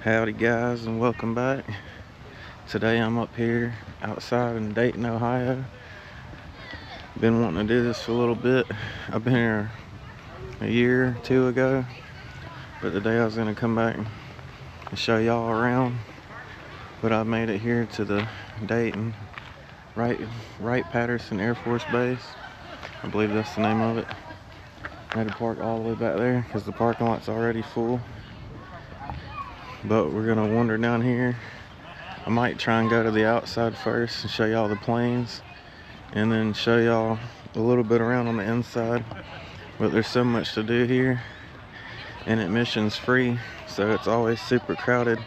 Howdy guys, and welcome back. Today I'm up here outside in Dayton, Ohio. Been wanting to do this for a little bit. I've been here a year or two ago, but today I was going to come back and show y'all around. But I made it here to the Dayton Wright-Patterson Air Force Base. I believe that's the name of it. I had to park all the way back there because the parking lot's already full. But we're gonna wander down here. I might try and go to the outside first and show y'all the planes, and then show y'all a little bit around on the inside. But there's so much to do here, and admission's free, so it's always super crowded.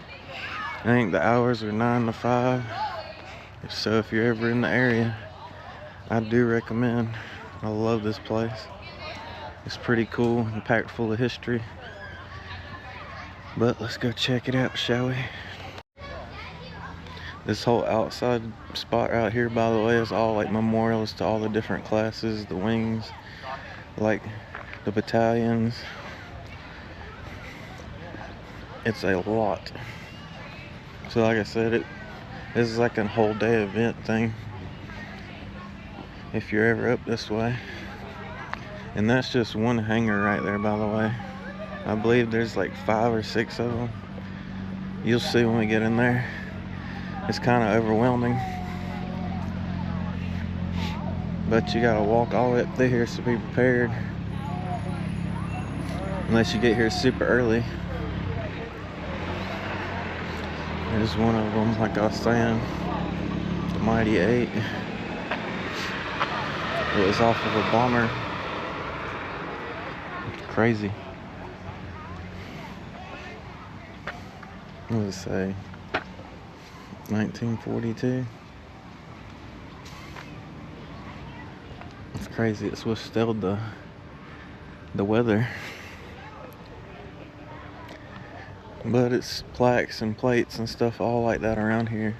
I think the hours are 9 to 5. So if you're ever in the area, I do recommend. I love this place. It's pretty cool and packed full of history. But let's go check it out, shall we? This whole outside spot right here, by the way, is all like memorials to all the different classes, the wings, like the battalions. It's a lot. So like I said, this is like a whole day event thing if you're ever up this way. And that's just one hangar right there, by the way. I believe there's like 5 or 6 of them. You'll see when we get in there. It's kind of overwhelming, but you gotta walk all the way up through here, so be prepared. Unless you get here super early. There's one of them, like I was saying, the Mighty 8. It was off of a bomber. Crazy. What does it say? 1942. It's crazy. It's withstood the weather. But it's plaques and plates and stuff all like that around here.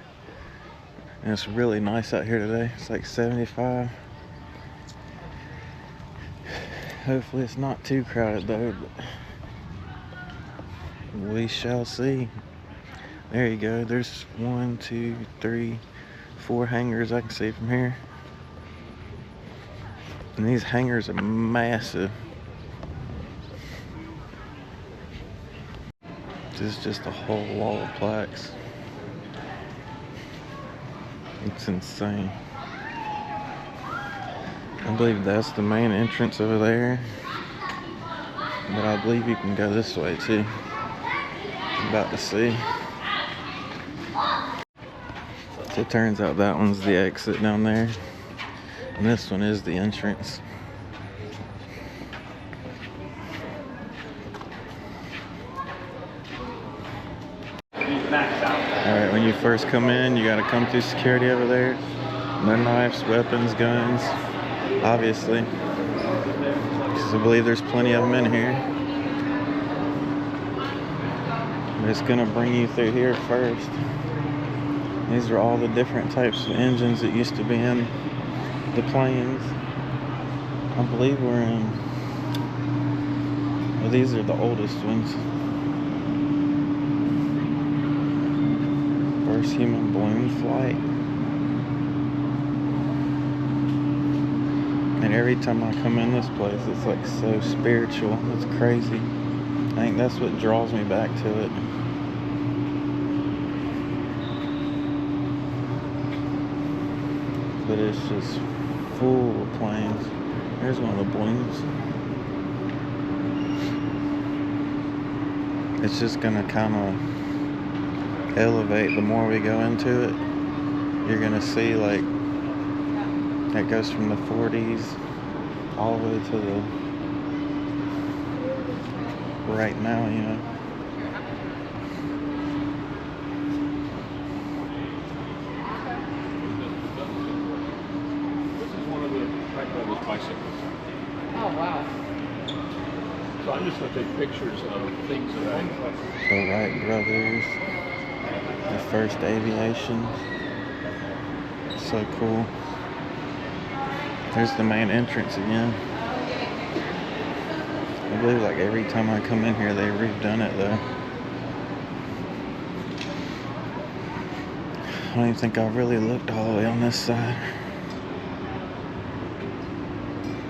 And it's really nice out here today. It's like 75. Hopefully it's not too crowded though, but we shall see. There you go. There's 1, 2, 3, 4 hangars I can see from here. And these hangars are massive. This is just a whole wall of plaques. It's insane. I believe that's the main entrance over there. But I believe you can go this way too. I'm about to see. So it turns out that one's the exit down there. And this one is the entrance. Alright, when you first come in, you gotta come through security over there. No knives, weapons, guns, obviously. Because I believe there's plenty of them in here. But it's gonna bring you through here first. These are all the different types of engines that used to be in the planes. I believe we're in... Well, these are the oldest ones. First human balloon flight. And every time I come in this place, it's like so spiritual. It's crazy. I think that's what draws me back to it. But it's just full of planes. There's one of the balloons. It's just gonna kind of elevate the more we go into it. You're gonna see like it goes from the 40s all the way to the right now, you know. Bicycles. Oh, wow. So I'm just going to take pictures of things that I... The Wright brothers, the first aviation. So cool. There's the main entrance again. I believe like every time I come in here, they've redone it though. I don't even think I really looked all the way on this side.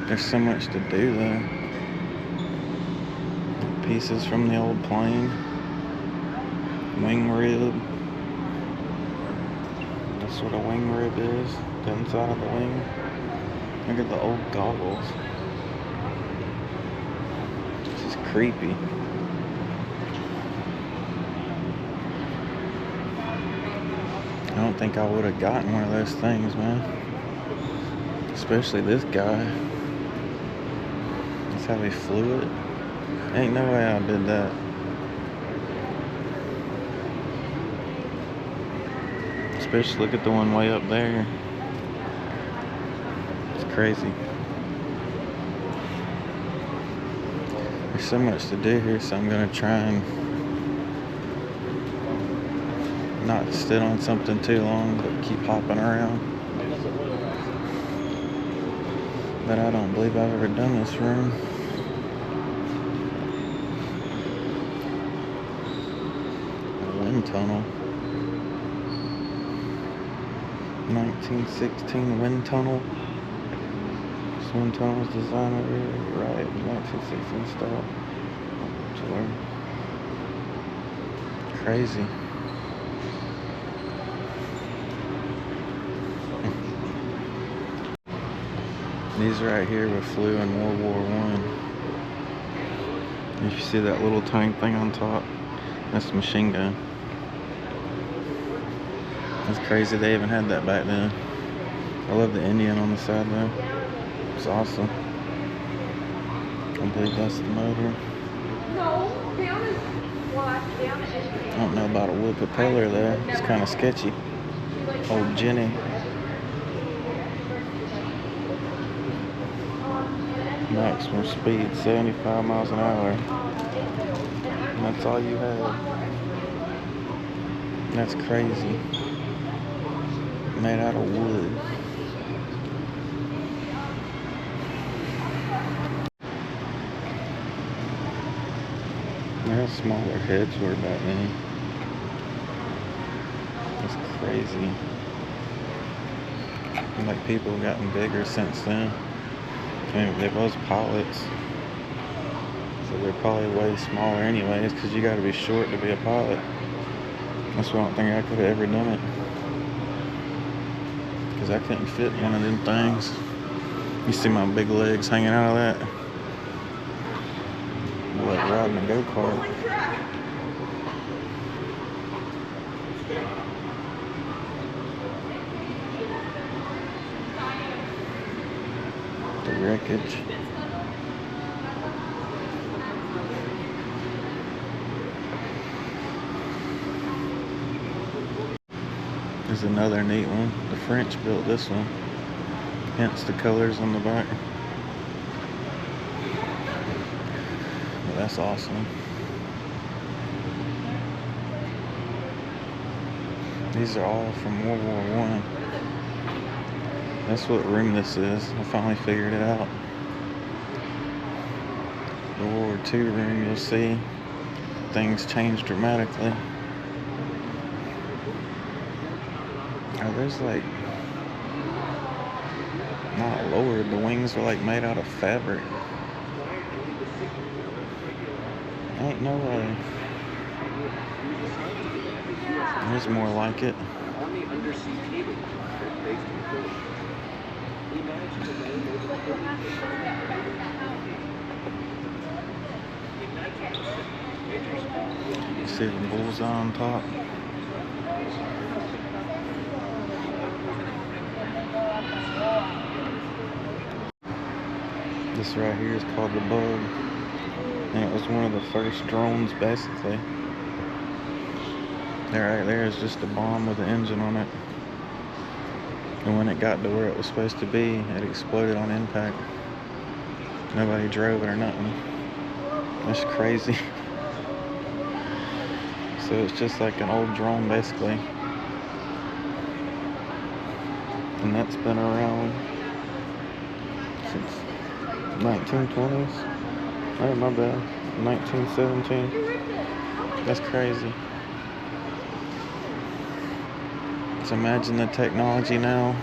There's so much to do though. Pieces from the old plane. Wing rib. That's what a wing rib is. The inside of the wing. Look at the old goggles. This is creepy. I don't think I would have gotten one of those things, man. Especially this guy. That's how he flew it. Ain't no way I did that. Especially look at the one way up there. It's crazy. There's so much to do here, so I'm gonna try and not sit on something too long, but keep hopping around. But I don't believe I've ever done this room. A wind tunnel. 1916 wind tunnel. This wind tunnel was designed over here, right, 1916 style. Crazy. These right here were flew in World War I. If you see that little tank thing on top, that's a machine gun. That's crazy they even had that back then. I love the Indian on the side though. It's awesome. I believe that's the motor. I don't know about a wood propeller there. It's kind of sketchy. Old Jenny. Maximum speed 75 miles an hour. And that's all you have. That's crazy. Made out of wood. How smaller heads were back then. That's crazy. And like people have gotten bigger since then. I mean, they was pilots, so they're probably way smaller anyways, because you got to be short to be a pilot. That's why I don't think I could have ever done it, because I couldn't fit one of them things. You see my big legs hanging out of that? Like riding a go-kart. The wreckage. There's another neat one. The French built this one. Hence the colors on the back. Well, that's awesome. These are all from World War I. That's what room this is. I finally figured it out. The World War II room, you'll see things change dramatically. Oh, there's like, not lowered, the wings are like made out of fabric. Ain't no way. There's more like it. You see the bullseye on top? This right here is called the Bug, and it was one of the first drones basically. Right there is just a bomb with an engine on it, and when it got to where it was supposed to be, it exploded on impact. Nobody drove it or nothing. That's crazy. So it's just like an old drone basically, and that's been around since 1920s. Oh, my bad. 1917. That's crazy. So imagine the technology now.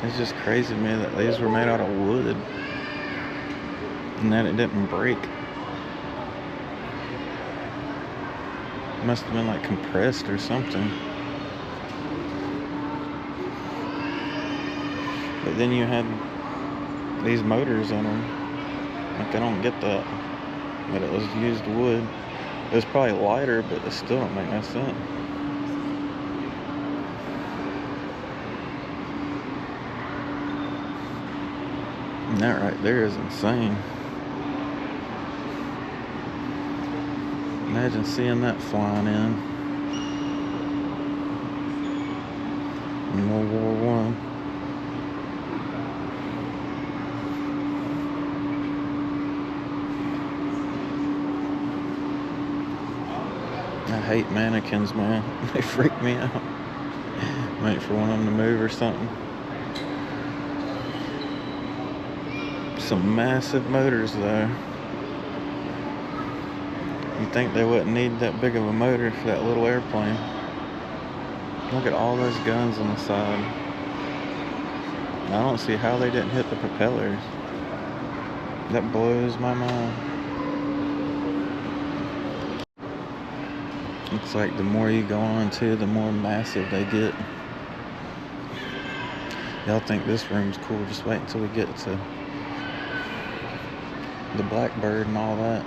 It's just crazy to me that these were made out of wood and that it didn't break. It must have been like compressed or something. But then you had these motors in them. Like, I don't get that. But it was used wood. It was probably lighter, but it still don't make no sense. And that right there is insane. Imagine seeing that flying in World War One. I hate mannequins, man. They freak me out. Wait for one of them to move or something. Some massive motors though. You'd think they wouldn't need that big of a motor for that little airplane. Look at all those guns on the side. I don't see how they didn't hit the propellers. That blows my mind. It's like the more you go on to, the more massive they get. Y'all think this room's cool, just wait until we get to the Blackbird and all that.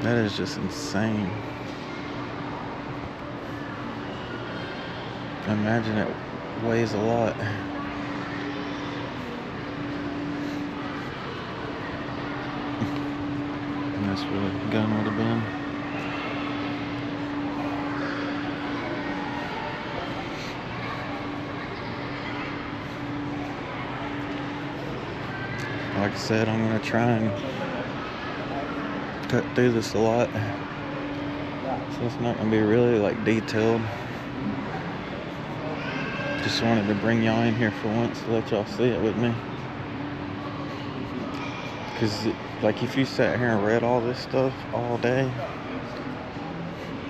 That is just insane. Imagine it weighs a lot. And that's where the gun would have been. Like I said, I'm going to try and cut through this a lot. So it's not going to be really like detailed. Just wanted to bring y'all in here for once to let y'all see it with me. Because like if you sat here and read all this stuff all day,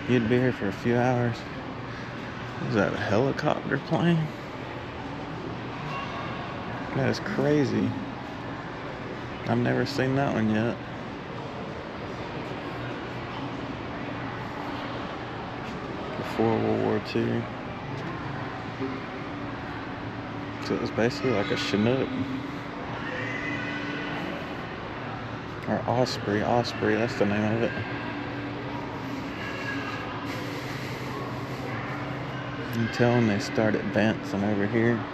you'd be here for a few hours. Is that a helicopter plane? That is crazy. I've never seen that one yet. Before World War II. So it was basically like a Chinook. Or Osprey, that's the name of it. You can tell when they start advancing over here.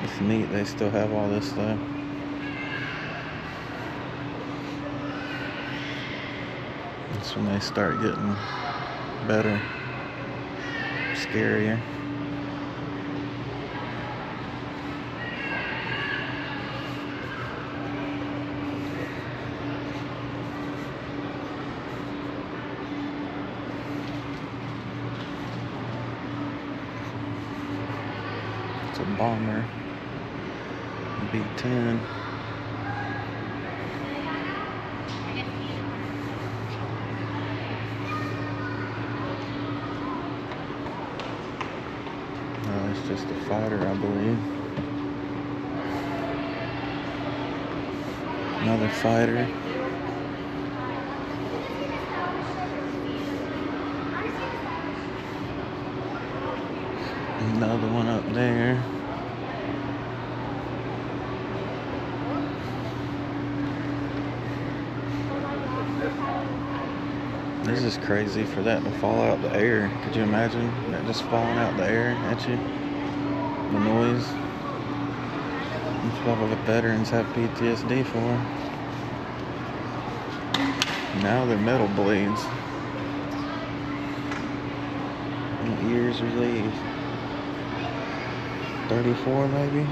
It's neat they still have all this stuff. That's when they start getting better, scarier. It's a bomber. B-10. It's just a fighter, I believe. Another fighter. Another one up there. This is crazy for that to fall out the air. Could you imagine that just falling out the air at you? The noise. That's probably what veterans have PTSD for. Now their metal bleeds. What years are these? 34 maybe?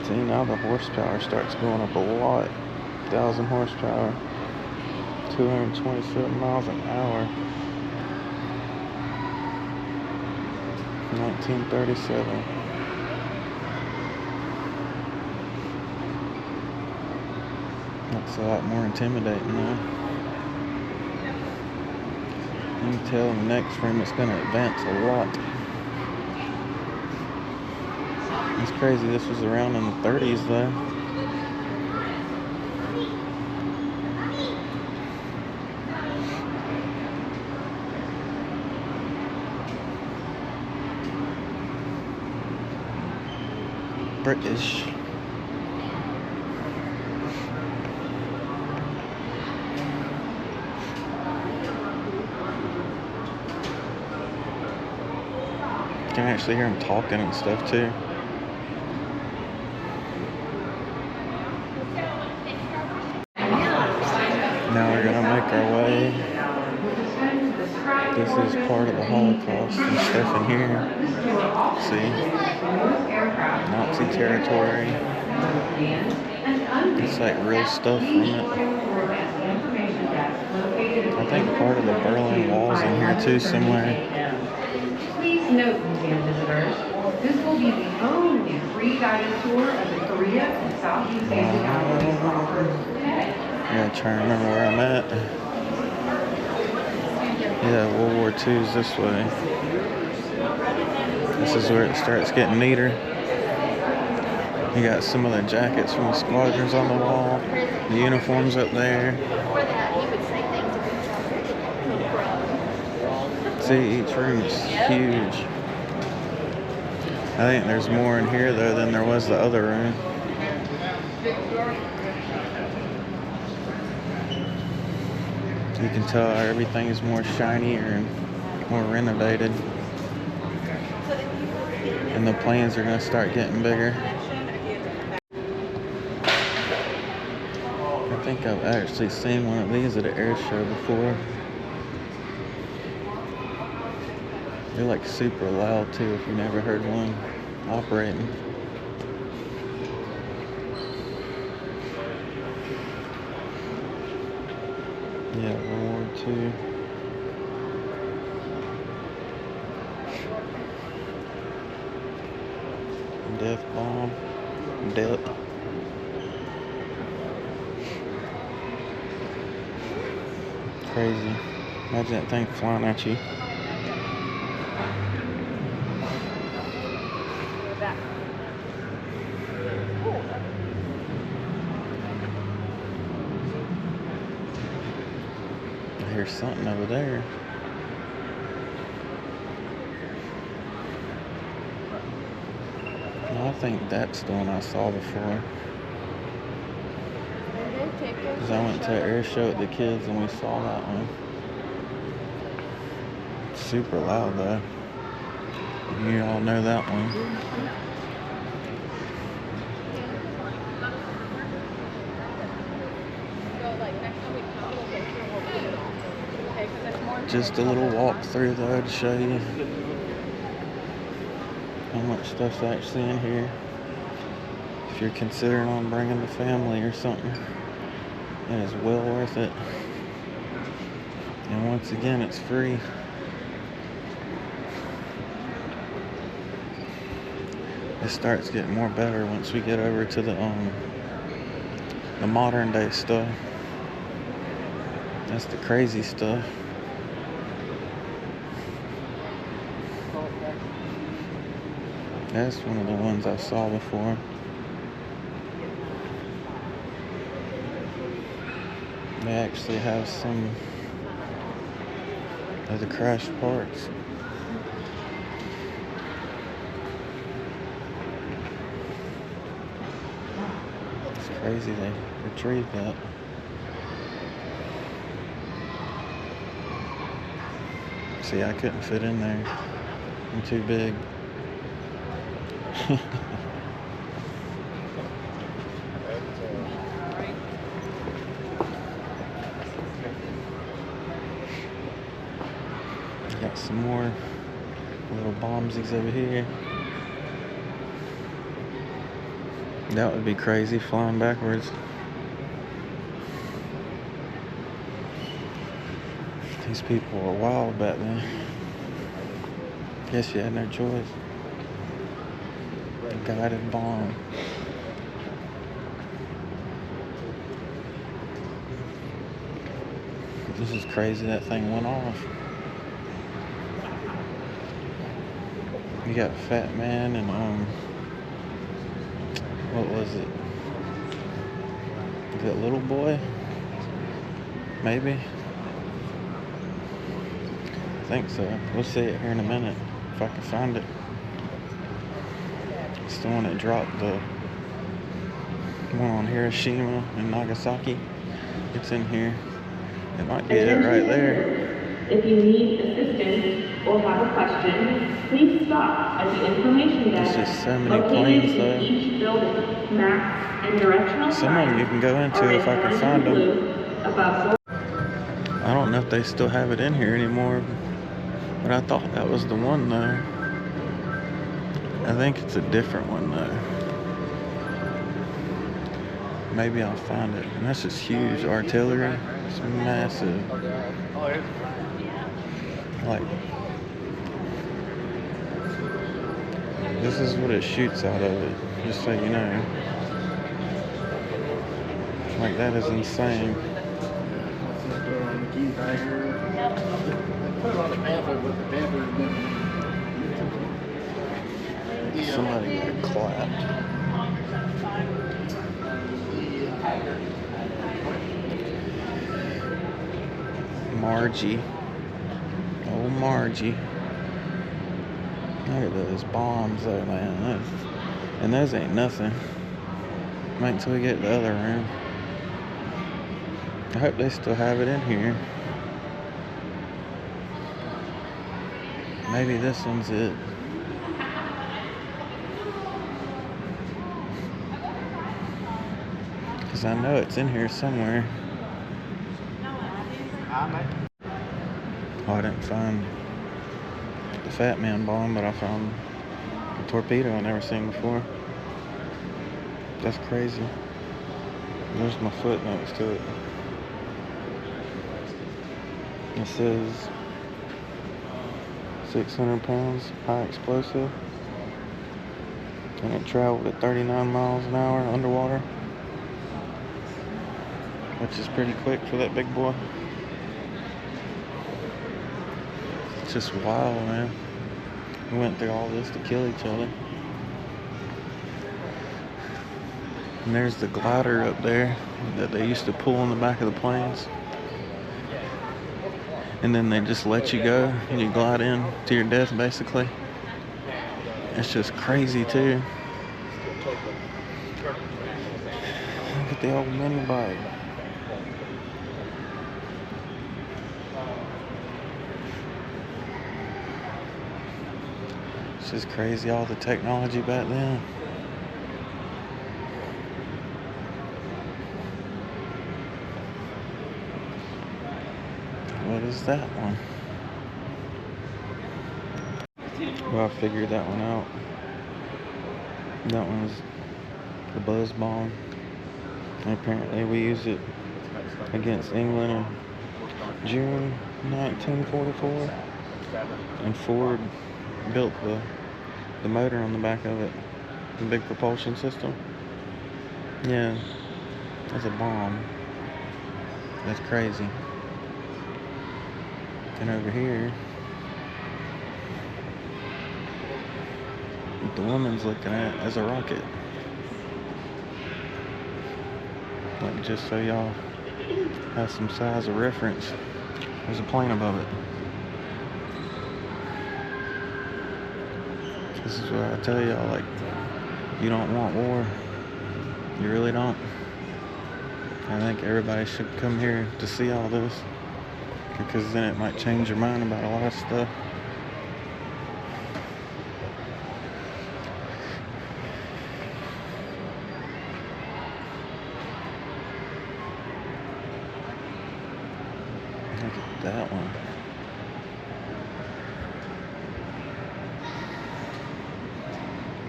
See, now the horsepower starts going up a lot. 1,000 horsepower. 227 miles an hour. 1937. That's a lot more intimidating now. You can tell in the next frame it's going to advance a lot. It's crazy this was around in the 30s though. British. You can actually hear them talking and stuff too. Now we're gonna make our way. This is part of the Holocaust and stuff in here. See? Nazi territory. It's like real stuff from it. I think part of the Berlin Wall's in here too somewhere. Please note, museum visitors, this will be the only free guided tour of the Korea and Southeast Asia galleries offered today. I gotta try and remember where I'm at. Yeah, World War II's this way. This is where it starts getting neater. You got some of the jackets from the squadrons on the wall, the uniforms up there. See, each room is huge. I think there's more in here though than there was the other room. You can tell everything is more shinier and more renovated. And the planes are going to start getting bigger. I think I've actually seen one of these at an air show before. They're like super loud too if you've never heard one operating. Yeah, World War II. Death bomb. Death. Crazy. Imagine that thing flying at you. I hear something over there. No, I think that's the one I saw before. Because I went to an air show with the kids and we saw that one. It's super loud though. You all know that one. Just a little walk through though to show you how much stuff's actually in here. If you're considering on bringing the family or something, it is well worth it. And once again, it's free. It starts getting more better once we get over to the modern day stuff. That's the crazy stuff. That's one of the ones I saw before. They actually have some of the crashed parts. It's crazy they retrieved that. See, I couldn't fit in there. I'm too big. Got some more little bombsies over here. That would be crazy, flying backwards. These people were wild back then. Guess you had no choice. A guided bomb. This is crazy, that thing went off. You got Fat Man and what was it? Is it Little Boy? Maybe? I think so. We'll see it here in a minute, if I can find it. It's the one that dropped the one on Hiroshima and Nagasaki. It's in here. It might be it right there. If you need assistance or have a question, please stop at the information desk. There's just so many located planes in though. each building. Maps and directional Some of them you can go into if I can find them. Above I don't know if they still have it in here anymore, but I thought that was the one though. I think it's a different one though. Maybe I'll find it. And that's just huge artillery. It's massive. Like, this is what it shoots out of it, just so you know. Like, that is insane. Somebody got clapped. Margie. Oh, Margie. Look at those bombs though, man. And those ain't nothing. Wait until we get to the other room. I hope they still have it in here. Maybe this one's it. Because I know it's in here somewhere. Oh, I didn't find the Fat Man bomb, but I found a torpedo I never seen before. That's crazy. There's my footnotes to it. It says 600 pounds, high explosive, and it traveled at 39 miles an hour underwater, which is pretty quick for that big boy. It's just wild, man. We went through all this to kill each other. And there's the glider up there that they used to pull on the back of the planes. And then they just let you go and you glide in to your death, basically. It's just crazy, too. Look at the old mini bike. It's just crazy, all the technology back then. What is that one? Well, I figured that one out. That one was the buzz bomb. And apparently we used it against England in June 1944. And Ford built the motor on the back of it. The big propulsion system. Yeah, that's a bomb. That's crazy. And over here, what the woman's looking at is a rocket. Like, just so y'all have some size of reference, there's a plane above it. This is what I tell y'all, like, you don't want war. You really don't. I think everybody should come here to see all this, because then it might change your mind about a lot of stuff. Look at that one.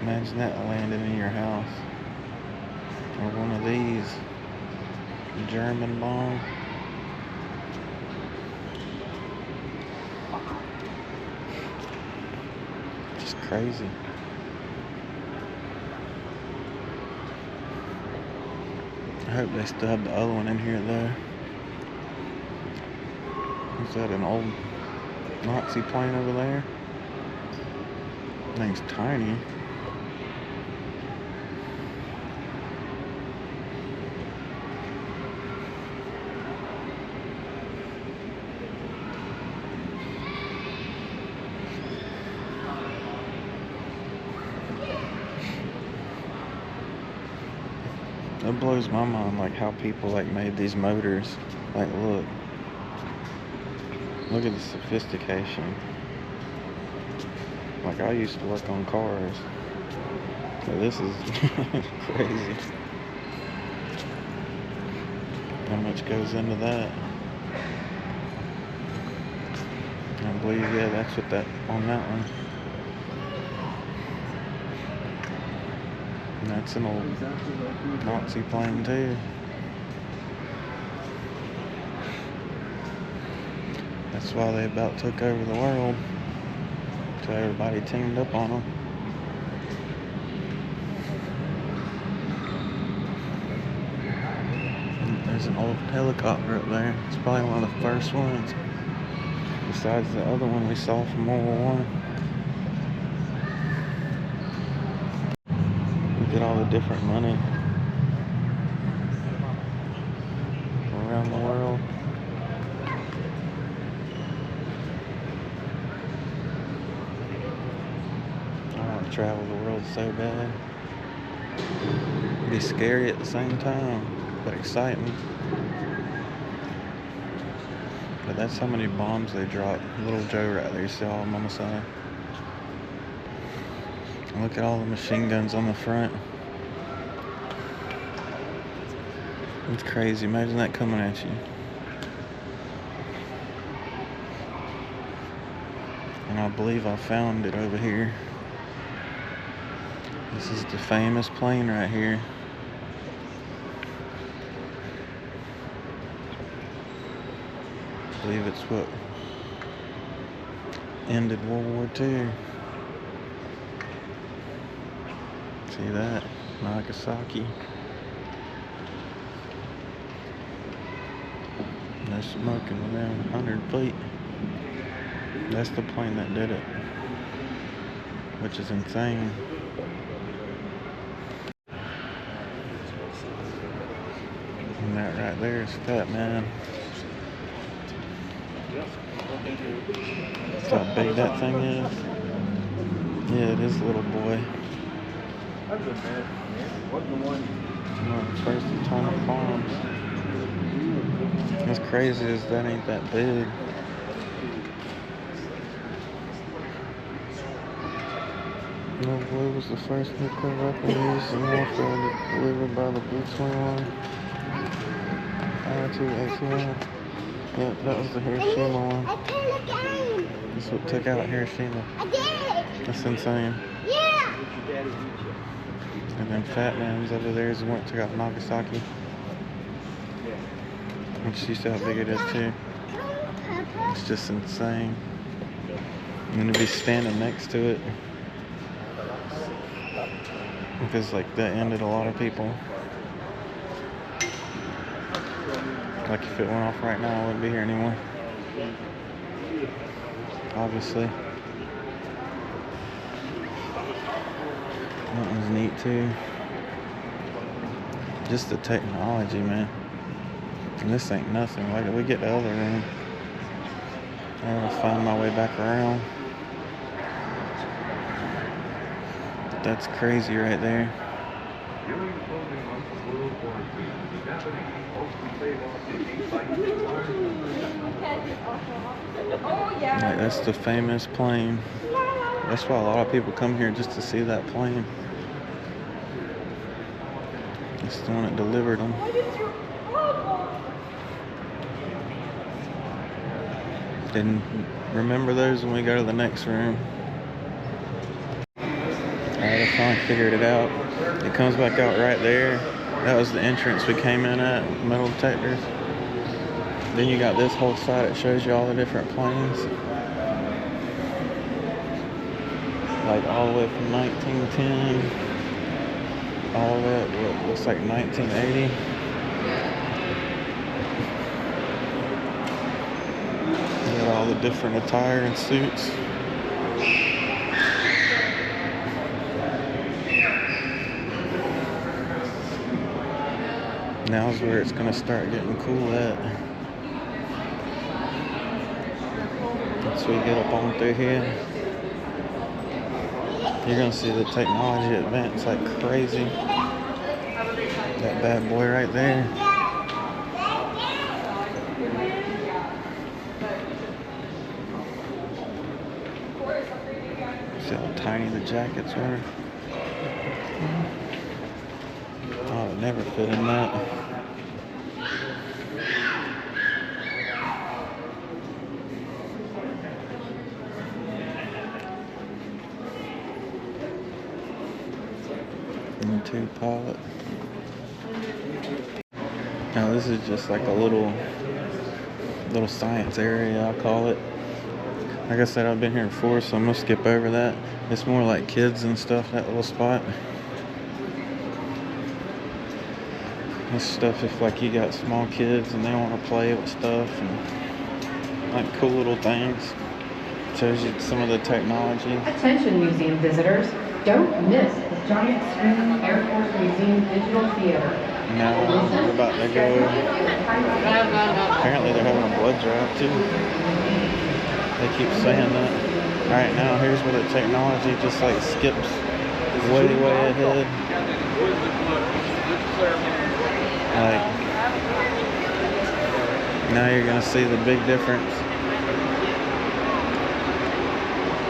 Imagine that landing in your house. Or one of these. German bomb. crazy. I hope they still have the other one in here though. Is that an old Nazi plane over there? Thing's tiny. It blows my mind, like how people like made these motors. Like, look at the sophistication. Like, I used to work on cars, so this is crazy. How much goes into that? I believe, yeah, that's what that on that one. And that's an old Nazi plane too. That's why they about took over the world. So everybody teamed up on them. And there's an old helicopter up there. It's probably one of the first ones. Besides the other one we saw from World War I. Look at all the different money around the world. I want to travel the world so bad. It'd be scary at the same time, but exciting. But that's how many bombs they dropped. Little Joe right there, you see all of them on the side. And look at all the machine guns on the front. It's crazy, imagine that coming at you. And I believe I found it over here. This is the famous plane right here. I believe it's what ended World War II. See that? Nagasaki. No smoking within 100 feet. That's the plane that did it, which is insane. And that right there is Fat Man. See how big that thing is? Yeah, it is a little boy. One of the first atomic bombs. What's crazy is that ain't that big. No boy was the first nuclear weapon used in warfare delivered by the B-21. I-281. Yep, that was the Hiroshima one. I played the game. That's what took out Hiroshima. I did. That's insane. Yeah. And then Fat Man's over there is the one that took out Nagasaki. Which you see how big it is too. It's just insane. I'm gonna be standing next to it. Because like that ended a lot of people. Like if it went off right now, I wouldn't be here anymore. Obviously. That was neat too. Just the technology, man. And this ain't nothing. Like, we get the other room. I gotta find my way back around. That's crazy right there. Like, that's the famous plane. That's why a lot of people come here just to see that plane. It's the one that delivered them. And remember those when we go to the next room. Alright, I finally figured it out. It comes back out right there. That was the entrance we came in at, metal detectors. Then you got this whole side that shows you all the different planes. like all the way from 1910 all the way up what looks like 1980. You got all the different attire and suits. Now's where it's gonna start getting cool at. Once we get up on through here, you're gonna see the technology advance like crazy. That bad boy right there. See how tiny the jackets were? Oh, it never fit in that. Two pallet. Now this is just like a little science area, I'll call it. Like I said, I've been here before, so I'm gonna skip over that. It's more like kids and stuff, that little spot. This stuff if like you got small kids and they want to play with stuff and like cool little things. Shows you some of the technology. Attention museum visitors, don't miss the giant screen Air Force Museum Digital Theater. Now we're about to go. Apparently they're having a blood drive too. They keep saying that. Right now, here's where the technology just like skips way ahead. Like now you're gonna see the big difference.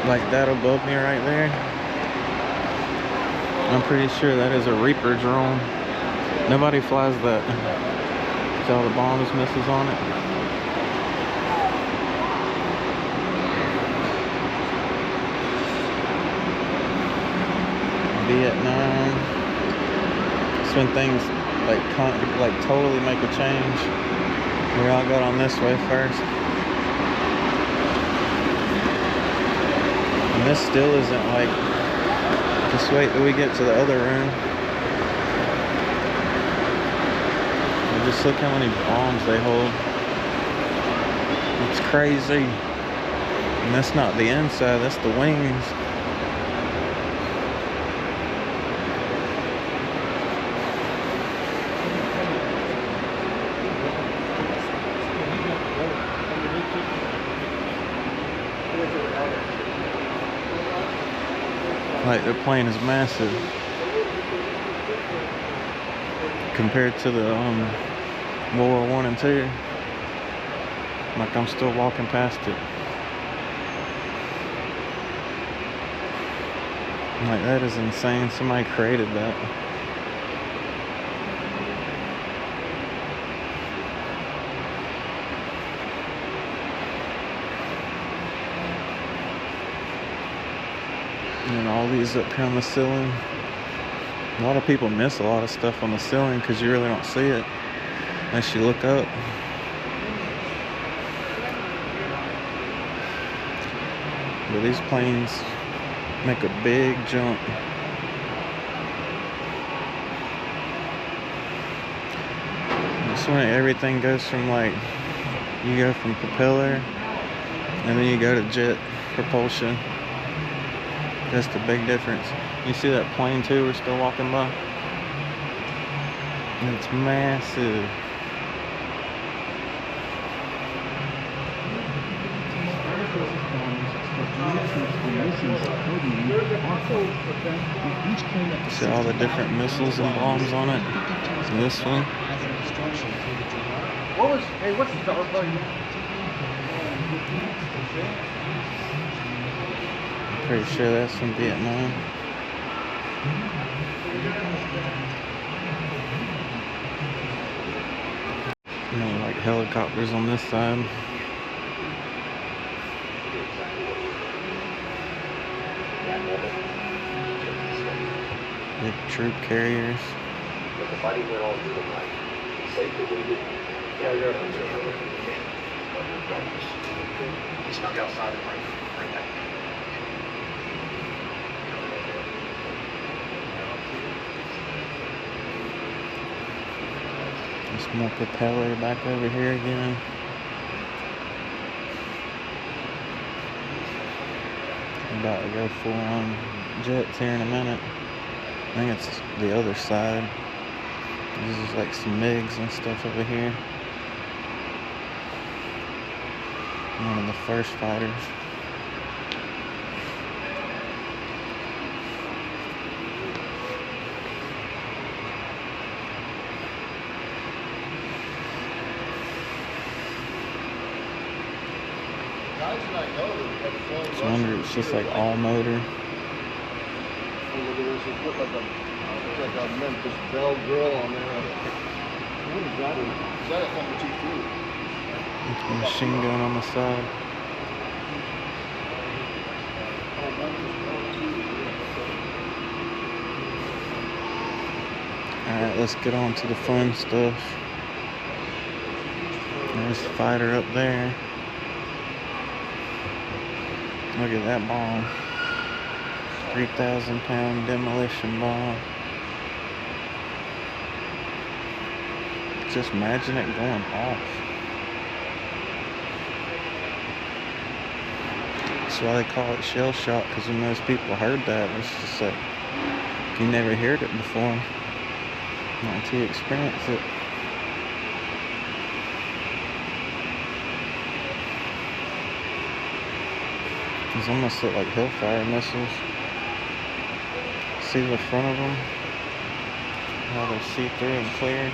Like that above me right there. I'm pretty sure that is a Reaper drone. Nobody flies that. See all the bombs, missiles on it. Vietnam. It's when things like totally make a change. We all got on this way first. And this still isn't like, just wait till we get to the other room. And just look how many bombs they hold. It's crazy. And that's not the inside, that's the wings. Like the plane is massive compared to the World War I and II. Like I'm still walking past it. Like that is insane. Somebody created that. And all these up here on the ceiling. A lot of people miss a lot of stuff on the ceiling because you really don't see it unless you look up. But these planes make a big jump. It's when everything goes from like, you go from propeller and then you go to jet propulsion. That's the big difference. You see that plane too we're still walking by? It's massive. See all the different missiles and bombs on it. And this one. What's the dollar value? Pretty sure that's from Vietnam. You know, like helicopters on this side. Big troop carriers. But the fighting went on through the night. Safe that we didn't. Yeah, you're up. He snuck outside and bring that. There's more propeller back over here again. I'm about to go full on jets here in a minute. I think it's the other side. This is like some MiGs and stuff over here. One of the first fighters. I wonder if it's just like all motor. Look at this, it's put like a Memphis Bell grill on there. What is that? Is that a number 2 A machine gun on the side. Alright, let's get on to the fun stuff. There's the fighter up there. Look at that bomb. 3,000 pound demolition bomb. Just imagine it going off. That's why they call it shell shock, because when most people heard that, it's just like, you never heard it before. Not until you experience it. These almost look like Hellfire missiles. See the front of them? How they're see-through and clear.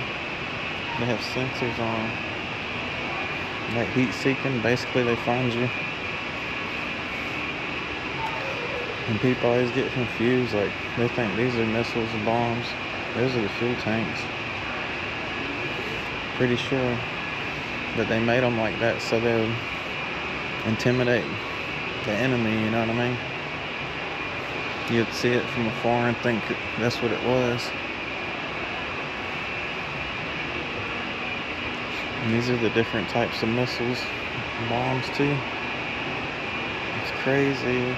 They have sensors on them. Like heat seeking, basically they find you. And people always get confused, like they think these are missiles and bombs. Those are the fuel tanks. Pretty sure. But they made them like that so they would intimidate the enemy, you know what I mean? You'd see it from afar and think that's what it was. And these are the different types of missiles and bombs too. It's crazy.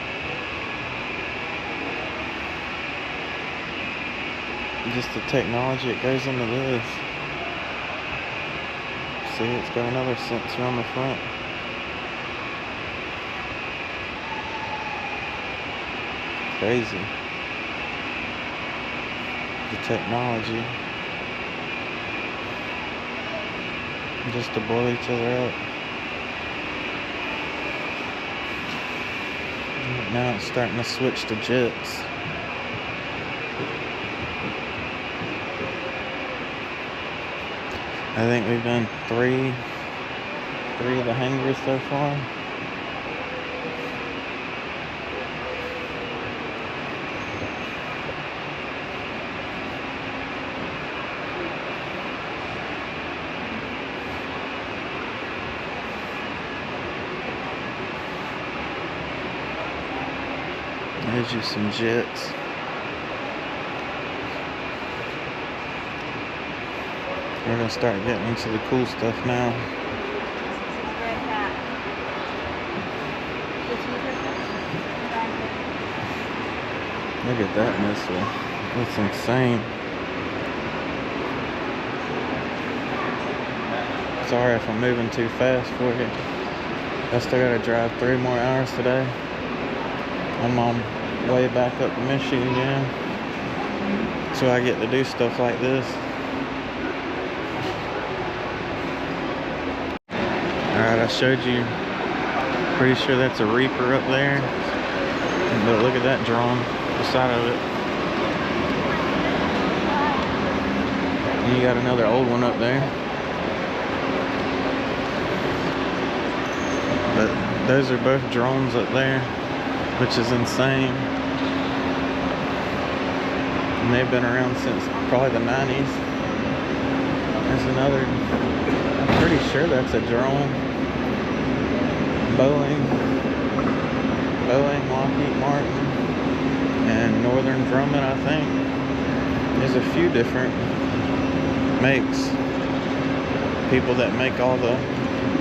Just the technology that goes into this. See, it's got another sensor on the front. Crazy. The technology. Just to blow each other up. Now it's starting to switch to jets. I think we've done three of the hangars so far. There's you some jets. We're gonna start getting into the cool stuff now. Look at that missile. That's insane. Sorry if I'm moving too fast for you. I still gotta drive 3 more hours today. I'm on way back up to Michigan again. So I get to do stuff like this. Alright, I showed you, pretty sure that's a Reaper up there, but look at that drone, the side of it. And you got another old one up there. But those are both drones up there, which is insane. And they've been around since probably the 90s. There's another, I'm pretty sure that's a drone. Boeing, Lockheed Martin, and Northern Grumman, I think. There's a few different makes. People that make all the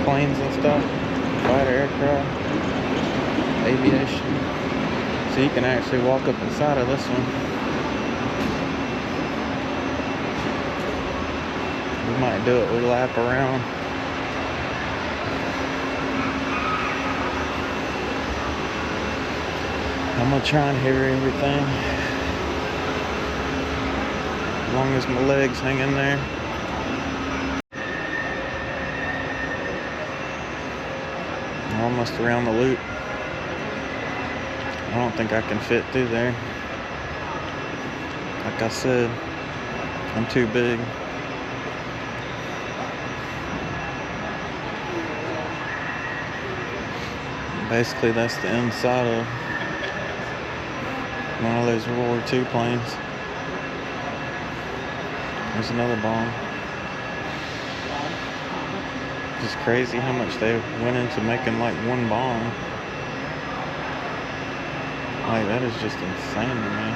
planes and stuff, fighter aircraft, aviation. So you can actually walk up inside of this one. Might do it with a lap around. I'm gonna try and hear everything. As long as my legs hang in there. We're almost around the loop. I don't think I can fit through there. Like I said, I'm too big. Basically, that's the inside of one of those World War II planes. There's another bomb. Just crazy how much they went into making like one bomb. Like, that is just insane to me.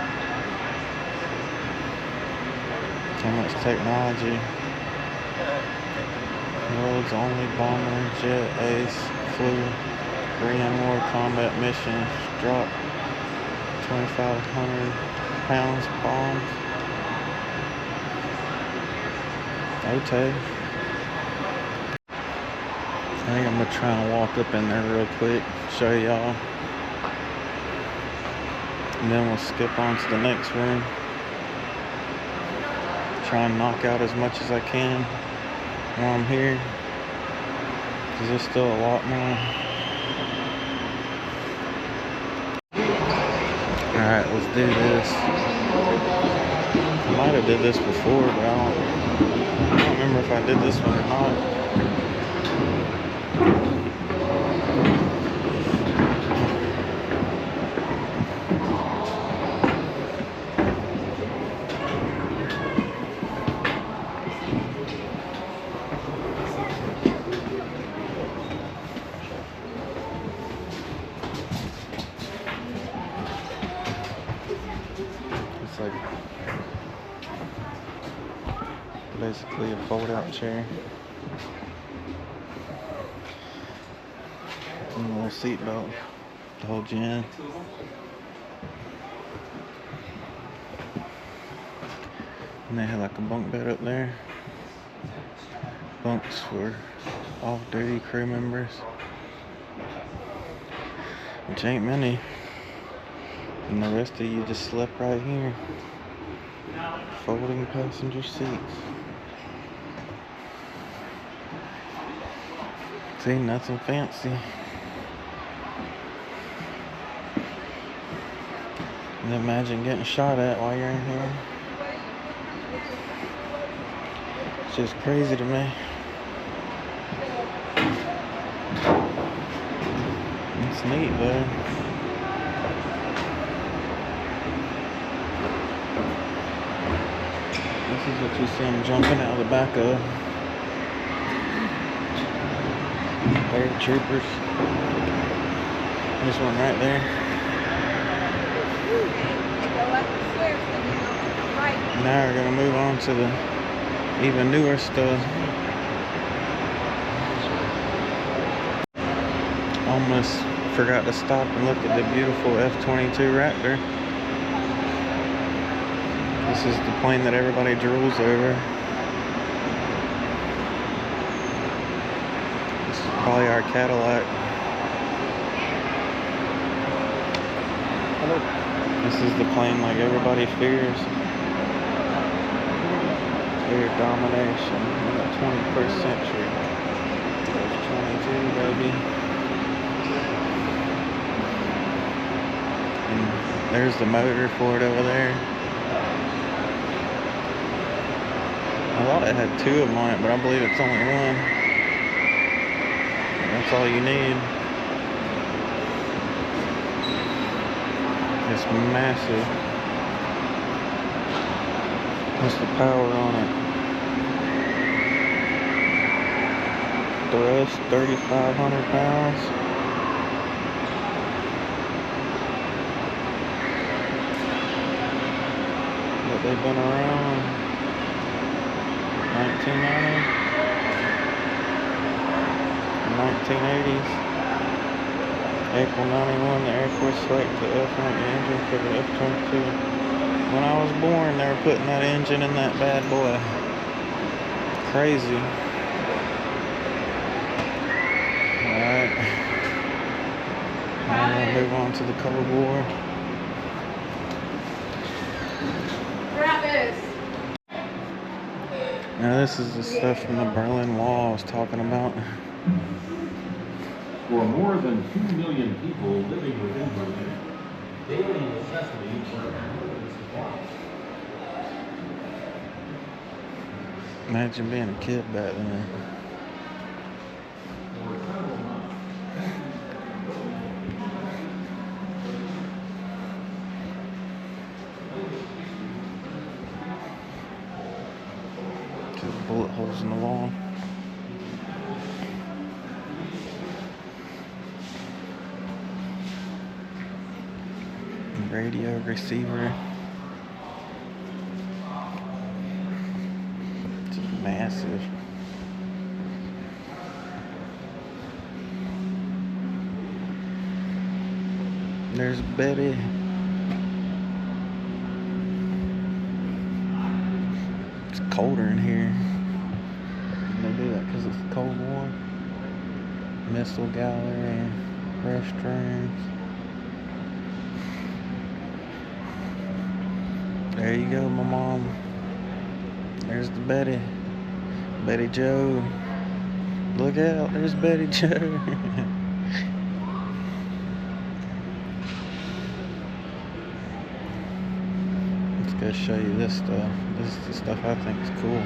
How much technology. World's only bomber jet ace flew Korean War combat missions, dropped 2,500 pounds bombs. Okay. I think I'm gonna try and walk up in there real quick, show y'all. And then we'll skip on to the next room. Try and knock out as much as I can while I'm here, because there's still a lot more. Alright, let's do this. I might have did this before, but I don't remember if I did this one or not. It's like basically a fold-out chair. And a little seat belt to hold you in. And they had like a bunk bed up there. Bunks for off-duty crew members, which ain't many. And the rest of you just slept right here. Folding passenger seats. See, nothing fancy. And imagine getting shot at while you're in here. It's just crazy to me. It's neat though. This is what you see them jumping out of the back of. Paratroopers. There's one right there. Now we're gonna move on to the even newer stuff. Almost forgot to stop and look at the beautiful F-22 Raptor. This is the plane that everybody drools over. This is probably our Cadillac. This is the plane like everybody fears. Air domination in the 21st century. F-22, baby. And there's the motor for it over there. I thought it had two of them on it, but I believe it's only one. That's all you need. It's massive. What's the power on it? Thrust, 3,500 pounds. But they've been around 1990, 1980s. April 91, the Air Force selected the F-1 engine for the F-22. When I was born, they were putting that engine in that bad boy. crazy. Alright. Now we'll move on to the Cold War. Travis! Now this is the stuff from the Berlin Wall I was talking about. For more than 2 million people living within Berlin, daily necessities are limited supply. Imagine being a kid back then. Just bullet holes in the wall. Radio receiver. It's massive. There's Betty. It's colder in here. They do that because it's the Cold War. Missile gallery, restrooms. There you go, my mom. There's the Betty. Betty Joe. Look out, there's Betty Joe. Let's go show you this stuff. This is the stuff I think is cool.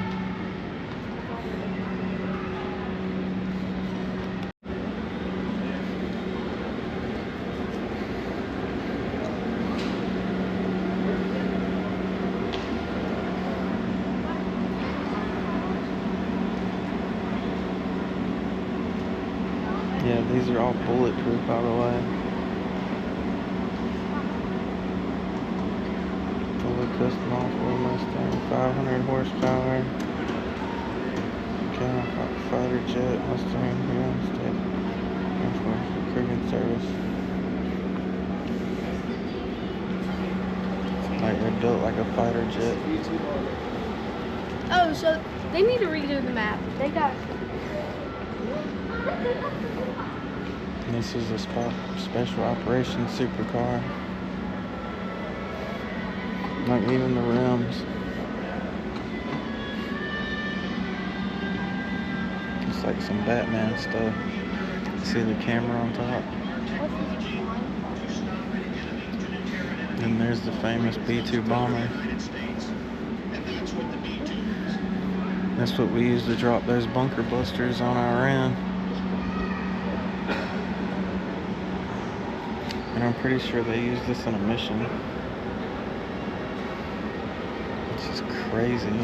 Yeah, these are all bulletproof, by the way. Fully customizable Mustang, 500 horsepower. Fighter jet, Mustang, United States Air Force recruiting service. Like they're built like a fighter jet. Oh, so they need to redo the map. They got. This is a special operations supercar. Like even the rims. It's like some Batman stuff. See the camera on top? And there's the famous B-2 bomber. That's what we use to drop those bunker busters on Iran. And I'm pretty sure they use this in a mission. It's just crazy.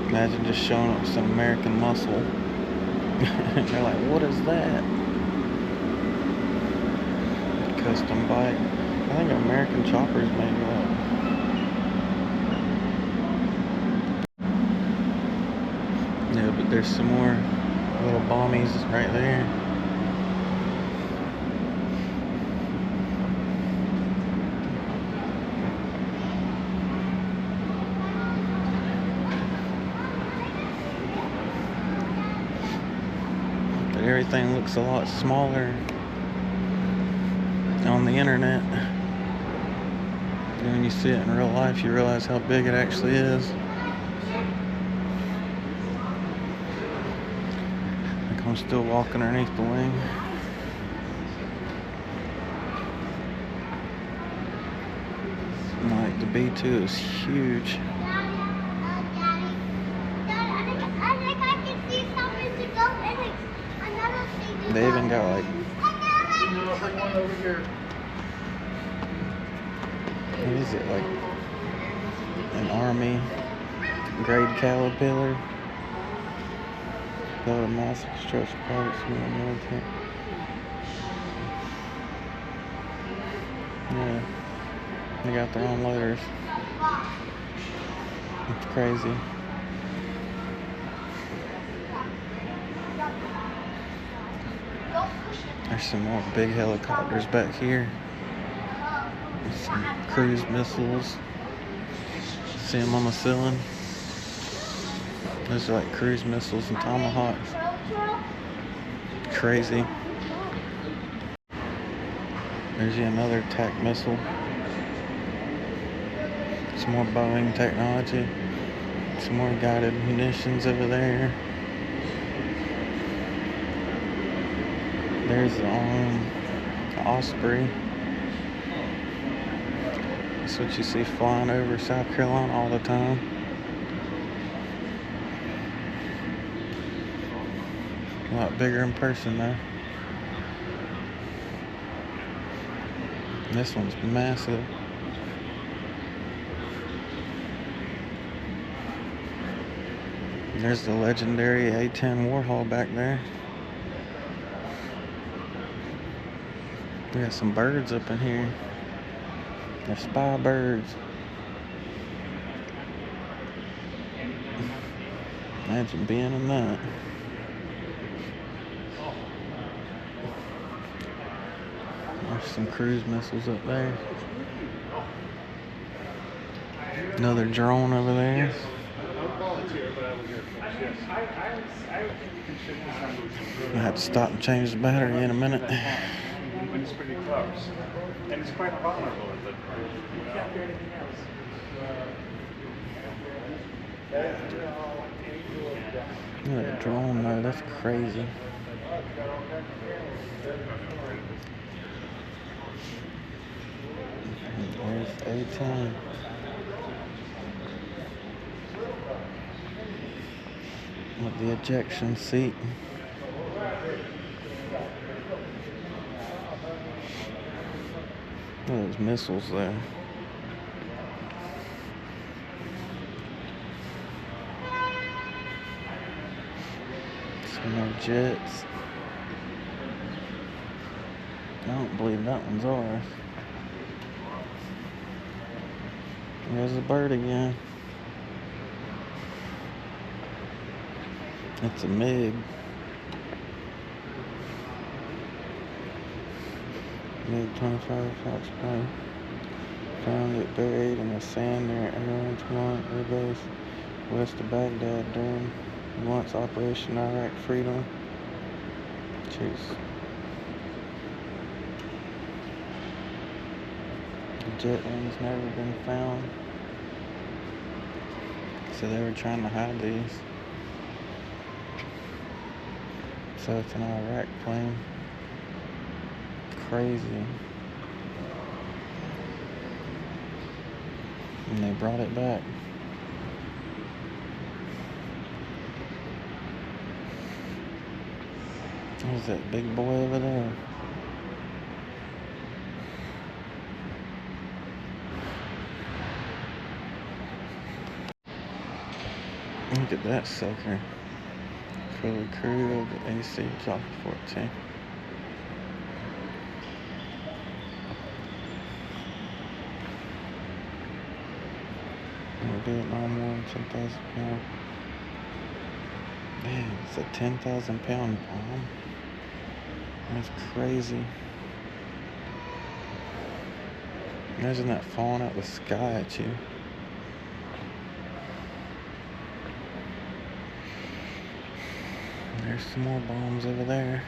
Imagine just showing up some American muscle. They're like, what is that? Custom bike. I think American choppers made that. Yeah, but there's some more little bombies right there. But everything looks a lot smaller on the internet. And when you see it in real life, you realize how big it actually is. Like I'm still walking underneath the wing. And like the B-2 is huge. They even got like what is it, like an army grade caterpillar? Build a mass construction products from the military. Yeah, they got their own loaders. It's crazy. There's some more big helicopters back here. Some cruise missiles. See them on the ceiling? Those are like cruise missiles and tomahawks. Crazy. There's yet another attack missile. Some more Boeing technology. Some more guided munitions over there. There's the Osprey. That's what you see flying over South Carolina all the time. A lot bigger in person though. This one's massive. There's the legendary A-10 Warhol back there. We got some birds up in here. They're spy birds. Imagine being in that. There's some cruise missiles up there. Another drone over there. I have to stop and change the battery in a minute. It's pretty close. And it's quite vulnerable, but you can't do anything else. Look at that drone though, that's crazy. There's A-10. With the ejection seat. Look at those missiles there. Some more jets. I don't believe that one's ours. There's a bird again. It's a MiG. MiG-25 Foxtrot. Found it buried in the sand near Air 21 Air Base west of Baghdad during once Operation Iraq Freedom. Jeez. The jet wing's never been found. So they were trying to hide these. So it's an Iraq plane. Crazy. And they brought it back. Who's that big boy over there? Look at that sucker. For the crew of the AC Jockey 14. Vietnam War, 10,000 pound. Man, it's a 10,000 pound bomb. That's crazy. Imagine that falling out of the sky at you. There's some more bombs over there.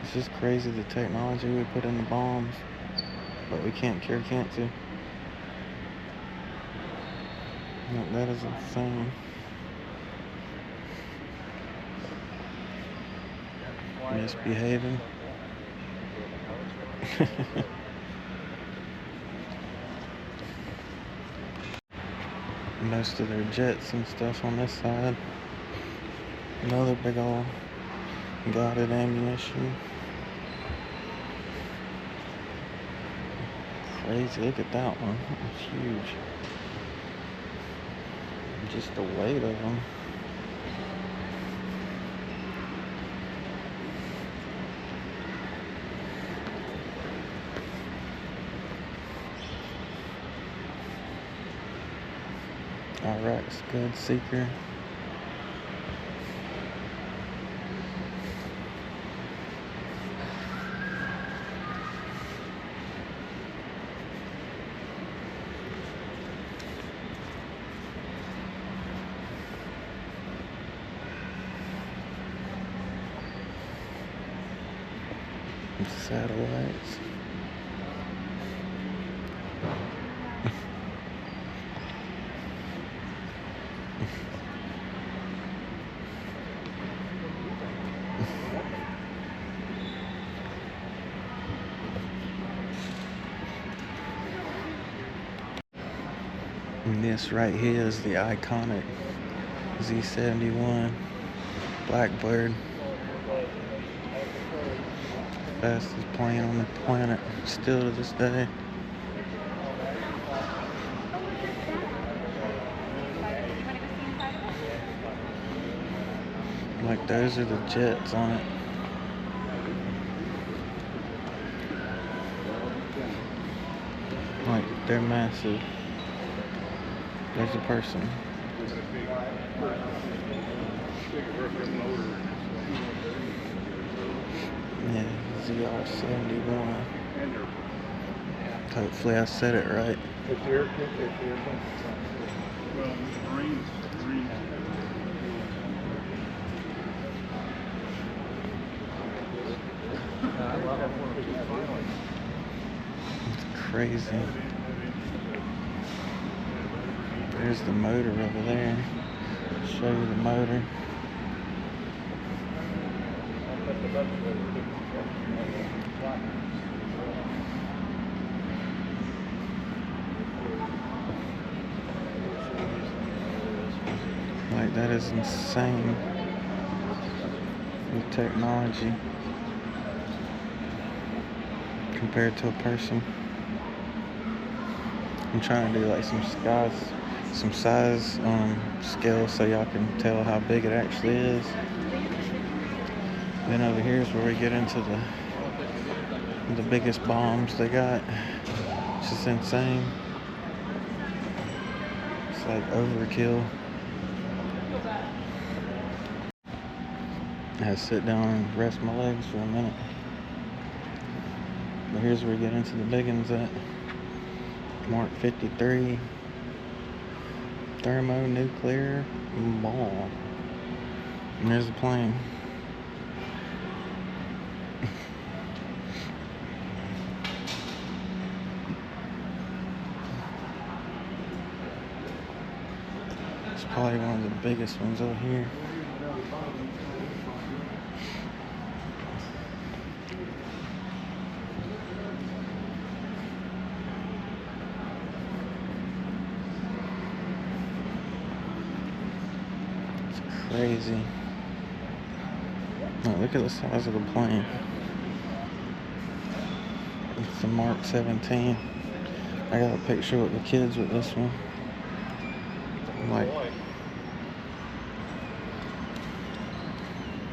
It's just crazy the technology we put in the bombs, but we can't cure cancer. Look, that is insane. Misbehaving. Most of their jets and stuff on this side. Another big old guided ammunition. Crazy, look at that one. It's huge. Just the weight of them. Iraq Scud Seeker. and satellites. And this right here is the iconic Z-71 Blackbird. Fastest plane on the planet, still to this day. Like those are the jets on it. Like they're massive. There's a person. Yeah, ZR-71. Hopefully I said it right. It's crazy. There's the motor over there. I'll show you the motor. Like that is insane. The technology compared to a person. I'm trying to do like some size scale so y'all can tell how big it actually is. Then over here is where we get into the biggest bombs they got. It's just insane. It's like overkill. I had to sit down and rest my legs for a minute. But here's where we get into the big ones at. Mark 53 thermonuclear bomb. And there's the plane. It's probably one of the biggest ones over here. Crazy. Oh, look at the size of the plane. It's the Mark 17. I got a picture with the kids with this one.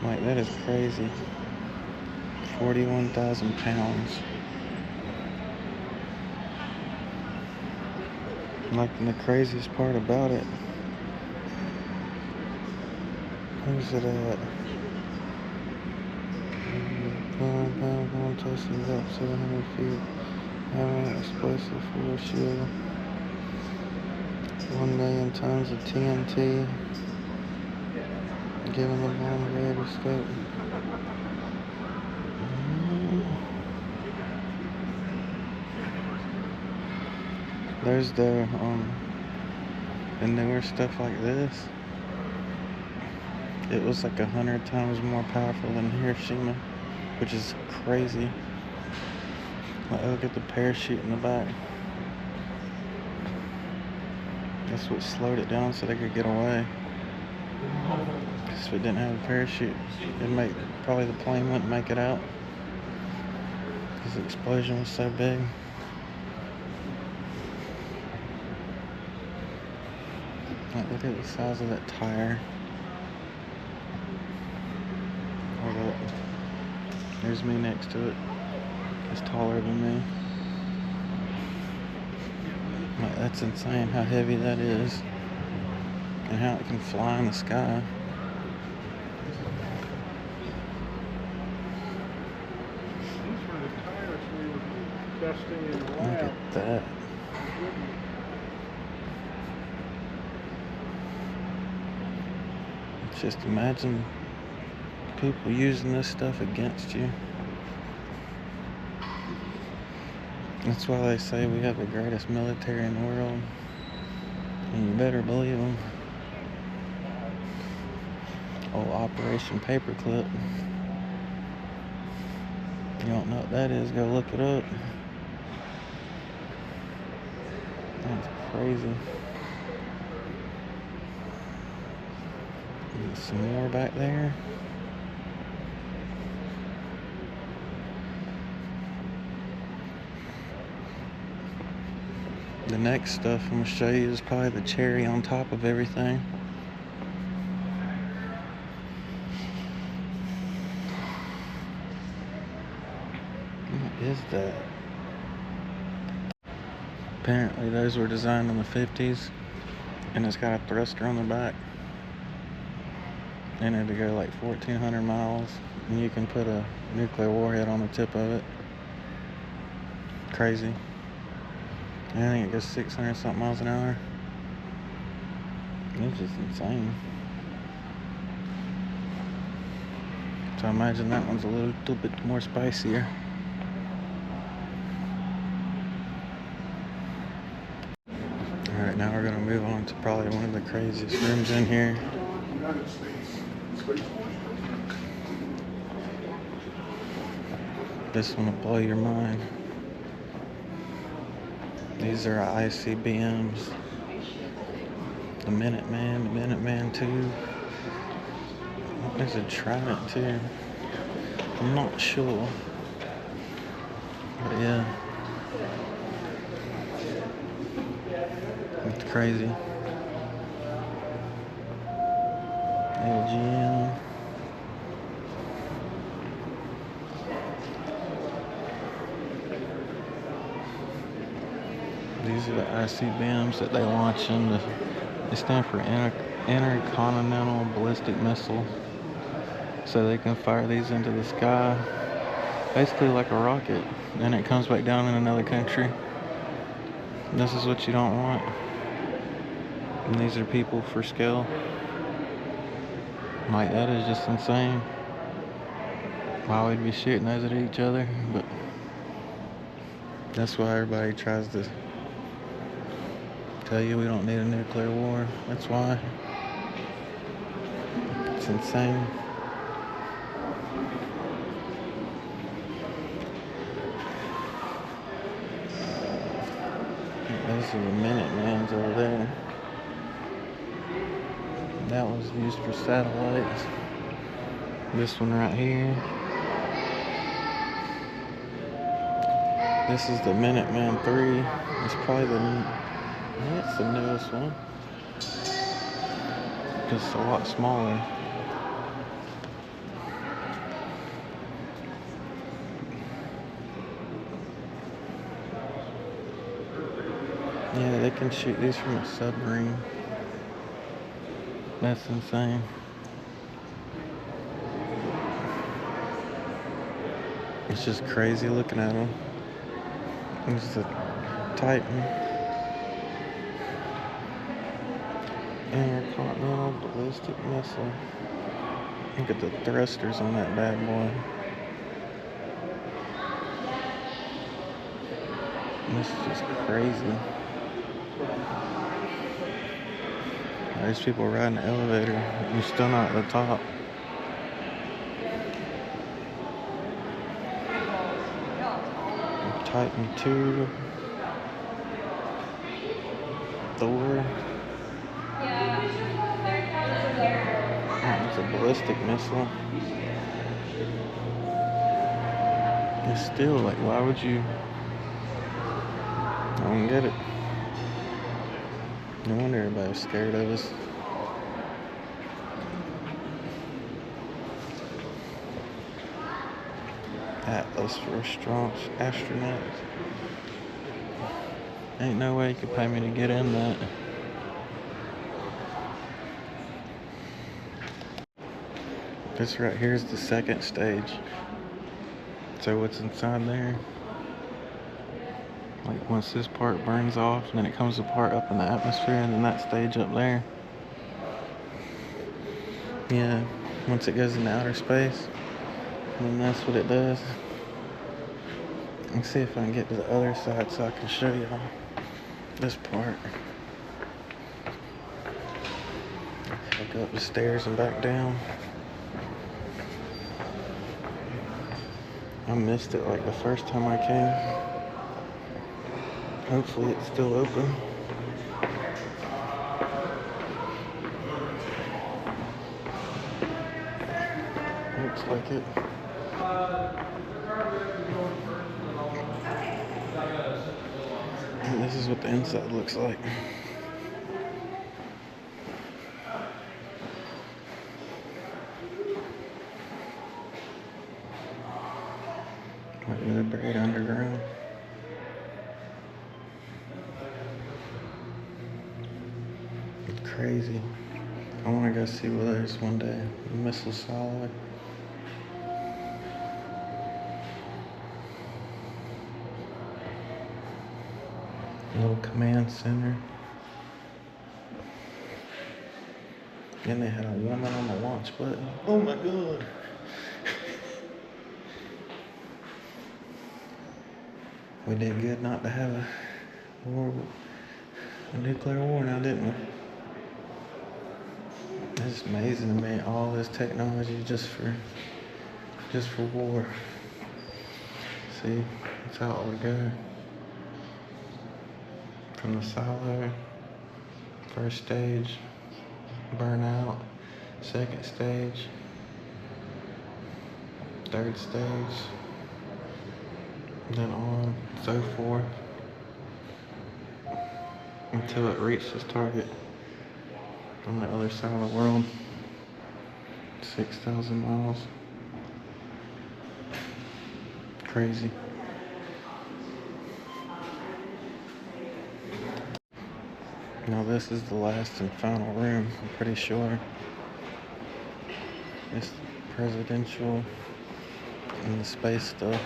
Like that is crazy. 41,000 pounds. Like, and the craziest part about it, where's it at? Testing up 700 feet. Having explosive force shield. 1 million tons of TNT. Giving the bomb radar scope. There's the newer stuff like this. It was like 100 times more powerful than Hiroshima, which is crazy. Like, look at the parachute in the back. That's what slowed it down so they could get away. Because if it didn't have a parachute, probably the plane wouldn't make it out. Because the explosion was so big. Like, look at the size of that tire. Hold up. There's me next to it. It's taller than me. Like, that's insane how heavy that is. And how it can fly in the sky. Look at that. Just imagine people using this stuff against you. That's why they say we have the greatest military in the world. And you better believe them. Old Operation Paperclip. You don't know what that is, go look it up. That's crazy. Get some more back there. The next stuff I'm going to show you is probably the cherry on top of everything. What is that? Apparently those were designed in the 50s, and it's got a thruster on the back. And it'll go like 1,400 miles, and you can put a nuclear warhead on the tip of it. Crazy. And I think it goes 600 something miles an hour. It's just insane. So I imagine that one's a little bit more spicier. Alright, now we're going to move on to probably one of the craziest rooms in here. This one will blow your mind. These are ICBMs. The Minuteman, the Minuteman II. There's a Trident too. I'm not sure. But yeah. It's crazy. LGM. These are the ICBMs that they launch in the, they stand for Intercontinental Ballistic Missile. So they can fire these into the sky, basically like a rocket, and it comes back down in another country. This is what you don't want. And these are people for scale. Like, that is just insane. Why would we be shooting those at each other? But that's why everybody tries to tell you we don't need a nuclear war. That's why. It's insane. Those are the Minutemans over there. That was used for satellites. This one right here. This is the Minuteman III. It's probably it's the newest one. Just a lot smaller. Yeah, they can shoot these from a submarine. That's insane. It's just crazy looking at them. It's the Titan. Intercontinental Ballistic Missile. Look at the thrusters on that bad boy. This is just crazy. There's people riding the elevator. You're still not at the top. Titan II. Thor. Oh, it's a ballistic missile. It's still like, why would you? I don't get it. No wonder everybody was scared of us. Atlas for strong astronauts. Ain't no way you could pay me to get in that. This right here is the second stage. So what's inside there? Like once this part burns off, then it comes apart up in the atmosphere, and then that stage up there. Yeah, once it goes into outer space, then that's what it does. Let's see if I can get to the other side so I can show y'all this part. I'll go up the stairs and back down. I missed it like the first time I came. Hopefully it's still open. Looks like it. And this is what the inside looks like. Like they're buried underground. It's crazy. I want to go see where there's one day. Missile solid. Little command center. And they had a woman on the launch button. Oh my god. We did good not to have a nuclear war now, didn't we? It's amazing to me, all this technology just for war. See, that's how it would go. From the silo, first stage, burnout, second stage, third stage, then on, so forth, until it reaches target on the other side of the world. 6,000 miles. Crazy. Now this is the last and final room, I'm pretty sure. It's presidential and the space stuff.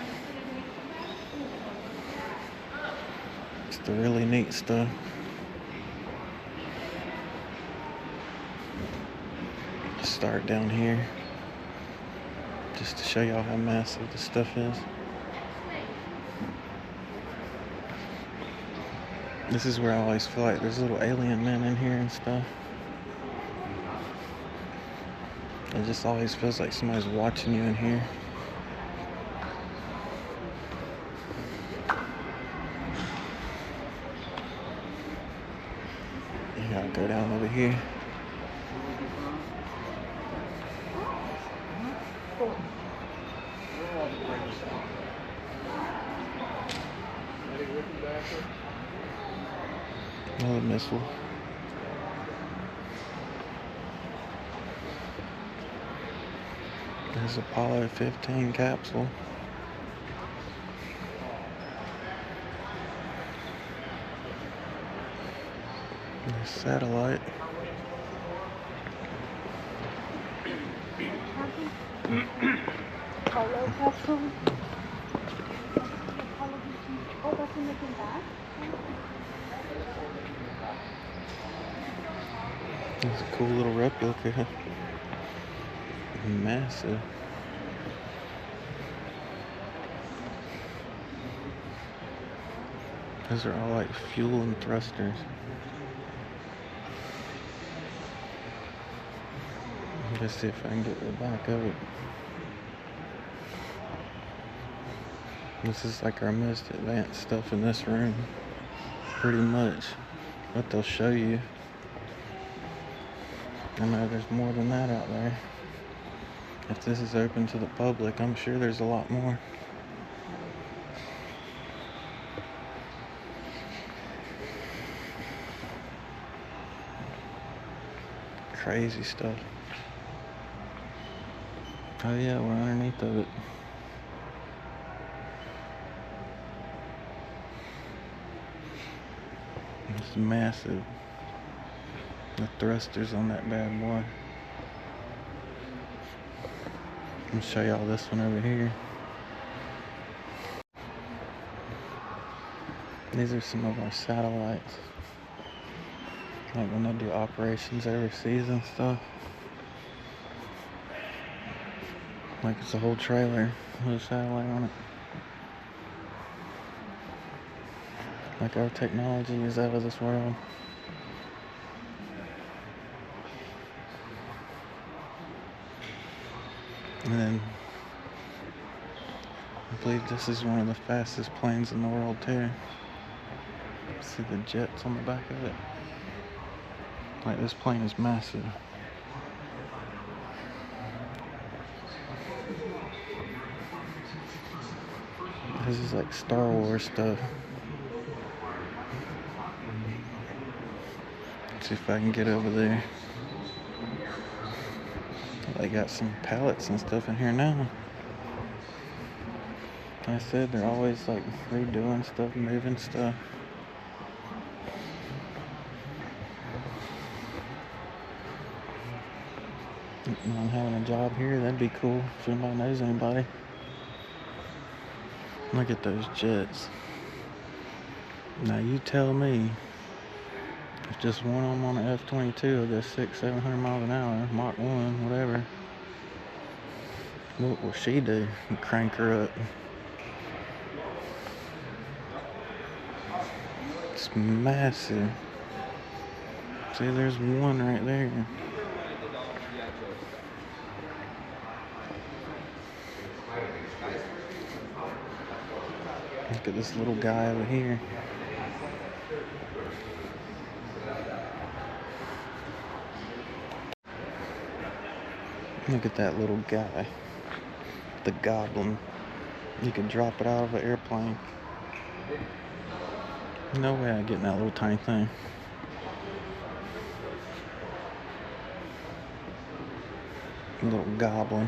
It's the really neat stuff. Start down here just to show y'all how massive this stuff is. This is where I always feel like there's little alien men in here and stuff. It just always feels like somebody's watching you in here. You gotta go down over here. Another missile. There's Apollo 15 capsule. There's satellite. Apollo capsule. Oh, that's when they came back? It's a cool little replica. Massive. Those are all like fuel and thrusters. Let's see if I can get to the back of it. This is like our most advanced stuff in this room. Pretty much what they'll show you. I know there's more than that out there. If this is open to the public, I'm sure there's a lot more. Crazy stuff. Oh yeah, we're underneath of it. It's massive. The thrusters on that bad boy. I'll show y'all this one over here. These are some of our satellites. Like when they do operations overseas and stuff. Like it's a whole trailer with a satellite on it. Like our technology is out of this world. And then I believe this is one of the fastest planes in the world too. See the jets on the back of it? Like, this plane is massive. This is like Star Wars stuff. Let's see if I can get over there. They got some pallets and stuff in here now. Like I said, they're always like redoing stuff, moving stuff. I'm having a job here, that'd be cool if anybody knows anybody. Look at those jets. Now you tell me, if just one of them on an F-22 will go 600-700 miles an hour, Mach 1, whatever, what will she do? Crank her up. It's massive. See, there's one right there. Look at this little guy over here. Look at that little guy. The Goblin. You can drop it out of an airplane. No way I get in that little tiny thing. Little Goblin.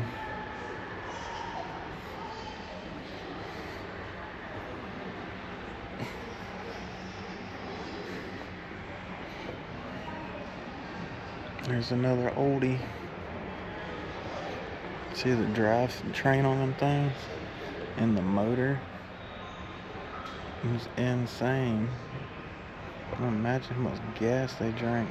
There's another oldie. See the drive train on them things? And the motor. It was insane. Imagine how much gas they drank.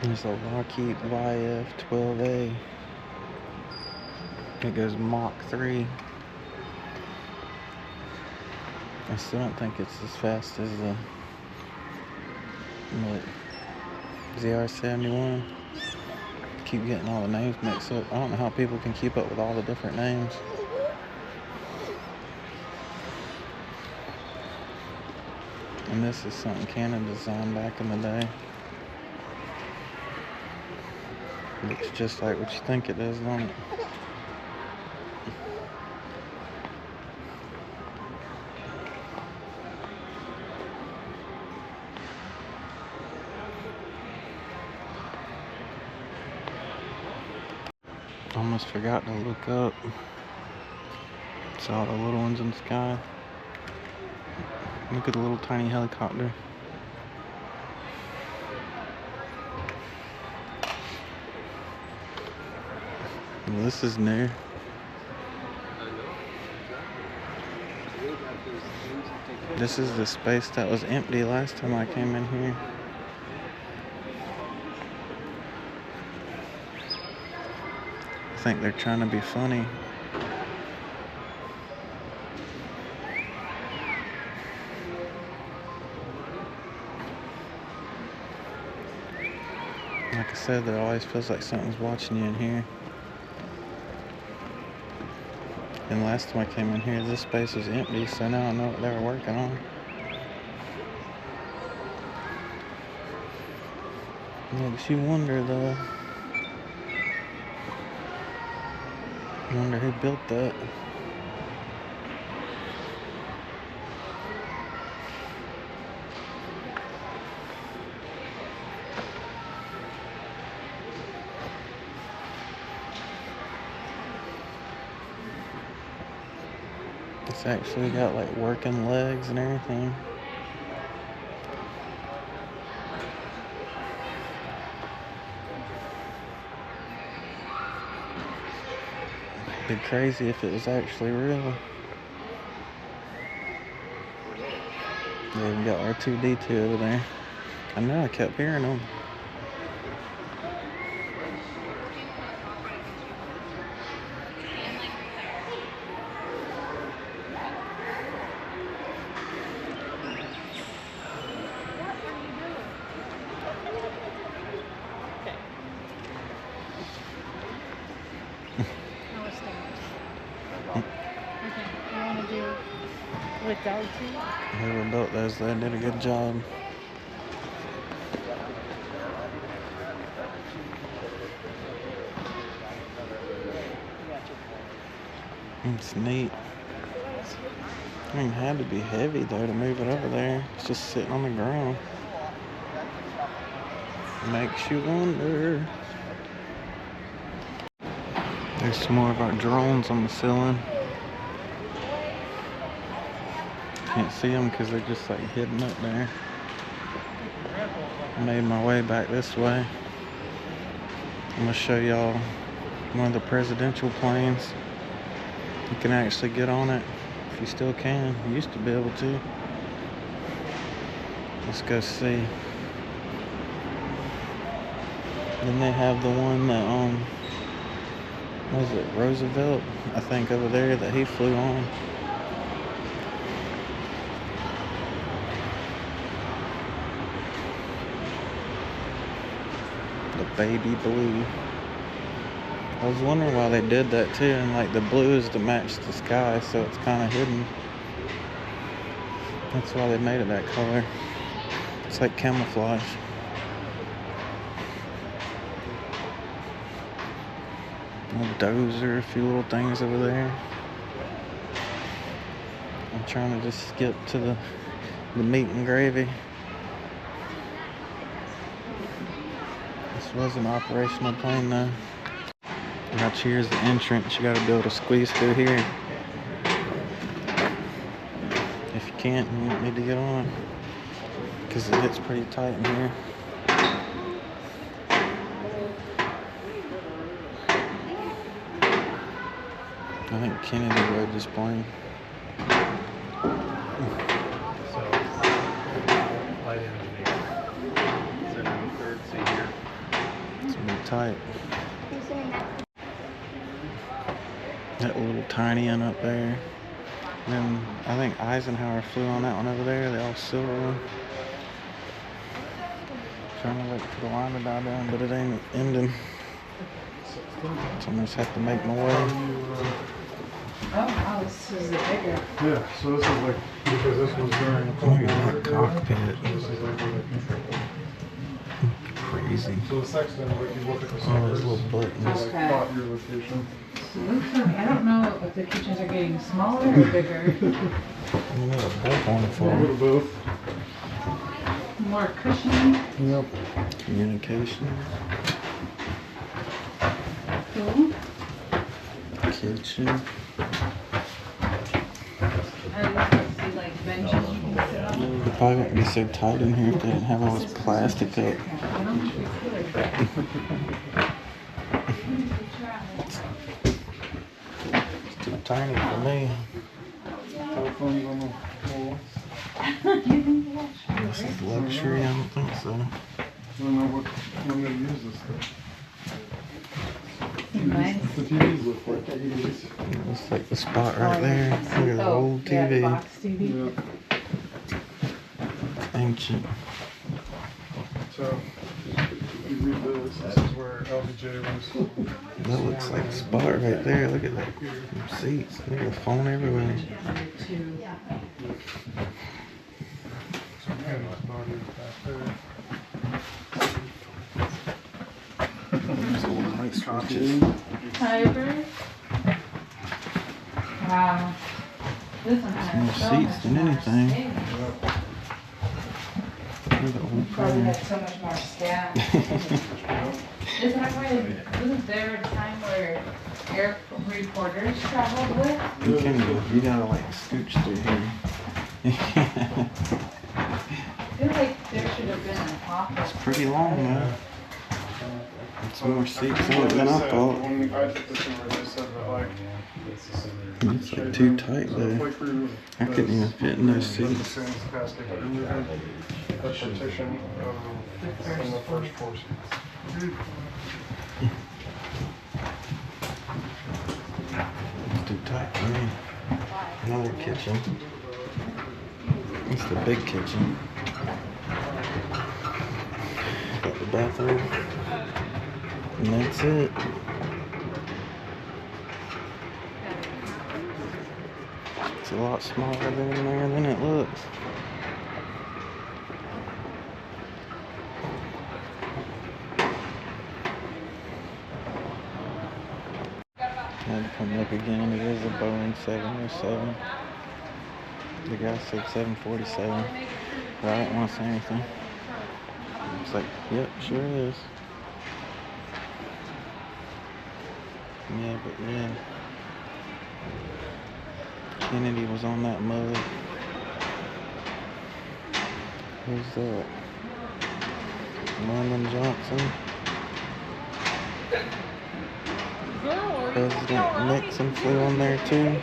There's a Lockheed YF-12A. It goes Mach 3. I still don't think it's as fast as the ZR-71. Keep getting all the names mixed up. I don't know how people can keep up with all the different names. And this is something Canada designed back in the day. Looks just like what you think it does, don't it? Almost forgot to look up. Saw the little ones in the sky. Look at the little tiny helicopter. Well, this is new. This is the space that was empty last time I came in here. I think they're trying to be funny. Like I said, there always feels like something's watching you in here. And last time I came in here, this space was empty, so now I know what they were working on. Makes you wonder, though. I wonder who built that. It's actually got like working legs and everything. It'd be crazy if it was actually real. Yeah, we got R2-D2 over there. I know, I kept hearing them. Whoever built those, they did a good job. It's neat. I mean, it had to be heavy though to move it over there. It's just sitting on the ground. Makes you wonder. There's some more of our drones on the ceiling. Can't see them because they're just like hidden up there. I made my way back this way. I'm gonna show y'all one of the presidential planes. You can actually get on it if you still can. You used to be able to. Let's go see. Then they have the one that what is it, Roosevelt, I think, over there that he flew on. The baby blue. I was wondering why they did that too, and like the blue is to match the sky, so it's kind of hidden. That's why they made it that color. It's like camouflage. A dozer, a few little things over there. I'm trying to just skip to the meat and gravy. This was an operational plane though. Right here's the entrance. You gotta be able to squeeze through here. If you can't, you don't need to get on it, because it gets pretty tight in here. I think Kennedy rode this plane. It's gonna be tight. That little tiny one up there. And then I think Eisenhower flew on that one over there, the all silver one. Trying to wait for the line to die down, but it ain't ending. So I'm just have to make my way. Oh wow, this is a bigger. Yeah, so this is like, because this was during the Look at that cockpit. This is like Crazy. so the sextant, like you look at the All those numbers, little buttons. like plot your location. I don't know if the kitchens are getting smaller or bigger. You need a bullhorn A for little it. both. More cushiony. Yep. Communication. Cool. Kitchen. See like benches you can sit on. It probably wouldn't be so tight in here if they didn't have all this plastic up. I don't think we could. It's too tiny for me. Telephones on the wall. This is luxury, I don't think so. I don't know what when they use this stuff. Nice. The TVs look like TVs. It's like the spot right there. Look at the old Yeah, TV. box TV. Yeah. Ancient. So you read this. This is where LBJ was. That looks like the spot right there. Look at that. Some seats. Look at the phone everywhere. There's old light switches. Fiber. Wow. This one has More so seats much than more anything. space. Look at the old Probably phone. had so much more staff. Is that why, wasn't there a time where air reporters traveled with? You gotta like scooch through here. I feel like there should have been an office. It's pretty long though. Some more seats than I thought. When I took this over, they said that like It's like too tight though. I couldn't even fit in those seats. a partition from the first four seats. It's too tight for me. Another kitchen. It's the big kitchen. Got the bathroom. And that's it. It's a lot smaller than in there than it looks. Had to come up again. It is a Boeing 707. The guy said 747, but I didn't want to say anything. It's like, yep, sure is. Yeah, but yeah. Kennedy was on that mud. Who's that? Lyndon Johnson. President Nixon flew on there too.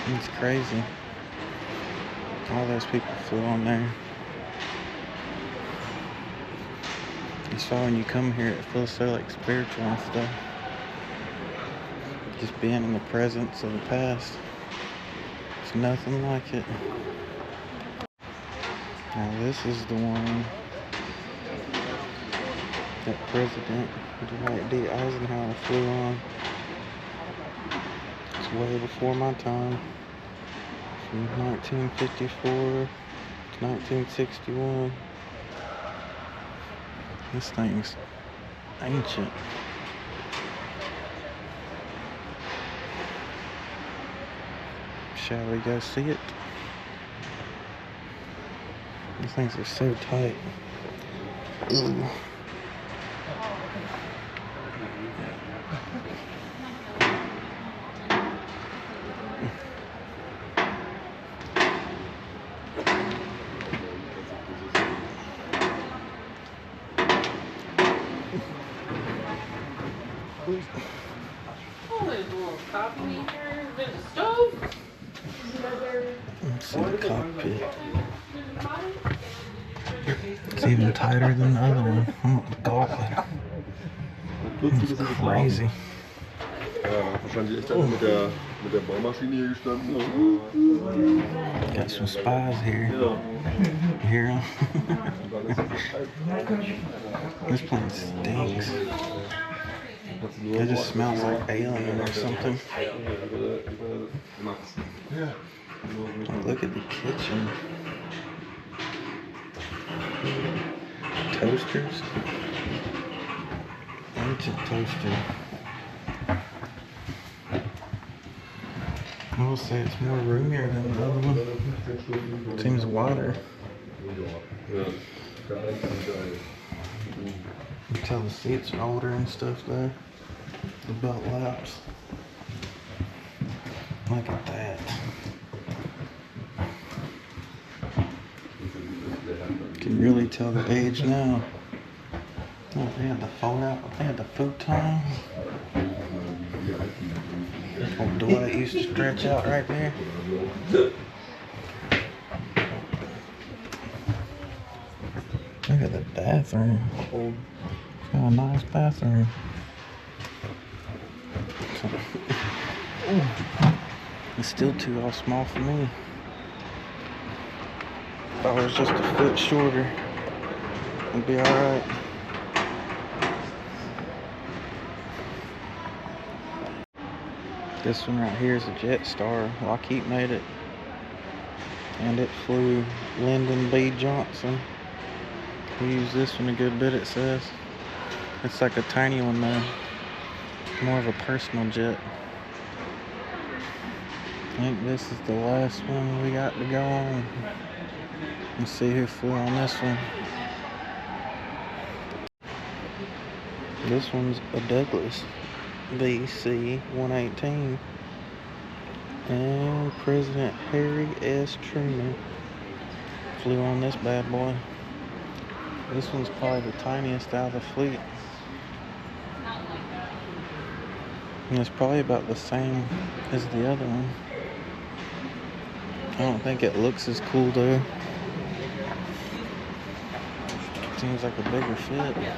It's crazy. All those people flew on there. You saw when you come here, it feels so like spiritual and stuff. Just being in the presence of the past. It's nothing like it. Now this is the one that President Dwight D. Eisenhower flew on. It's way before my time. From 1954 to 1961. This thing's ancient. Shall we go see it? These things are so tight. Ugh. Oh, there's a little coffee maker. There's a stove. Let's see the cockpit. It's even tighter than the other one. Oh my god. It's crazy. Ja, wahrscheinlich echt einer mit der Baumaschine hier gestanden. Got some spies here. You hear them? This place stinks. It just smells like alien or something. Oh, look at the kitchen. Toasters. Ancient toaster. I will say it's more roomier than the other one. It seems wider. You can tell the seats are older and stuff there. The belt laps. Look at that. You can really tell the age now. Oh, they had the fold out. They had the futon. Oh, Dwight used to stretch out right there. Look at the bathroom. It's got a nice bathroom. It's still too all small for me. If I was just a foot shorter, it'd be alright. This one right here is a Jetstar. Lockheed made it. And it flew Lyndon B. Johnson. We use this one a good bit, it says. It's like a tiny one though. More of a personal jet. I think this is the last one we got to go on. Let's see who flew on this one. This one's a Douglas VC-118. And President Harry S. Truman flew on this bad boy. This one's probably the tiniest out of the fleet. And it's probably about the same as the other one. I don't think it looks as cool though. Seems like a bigger fit. I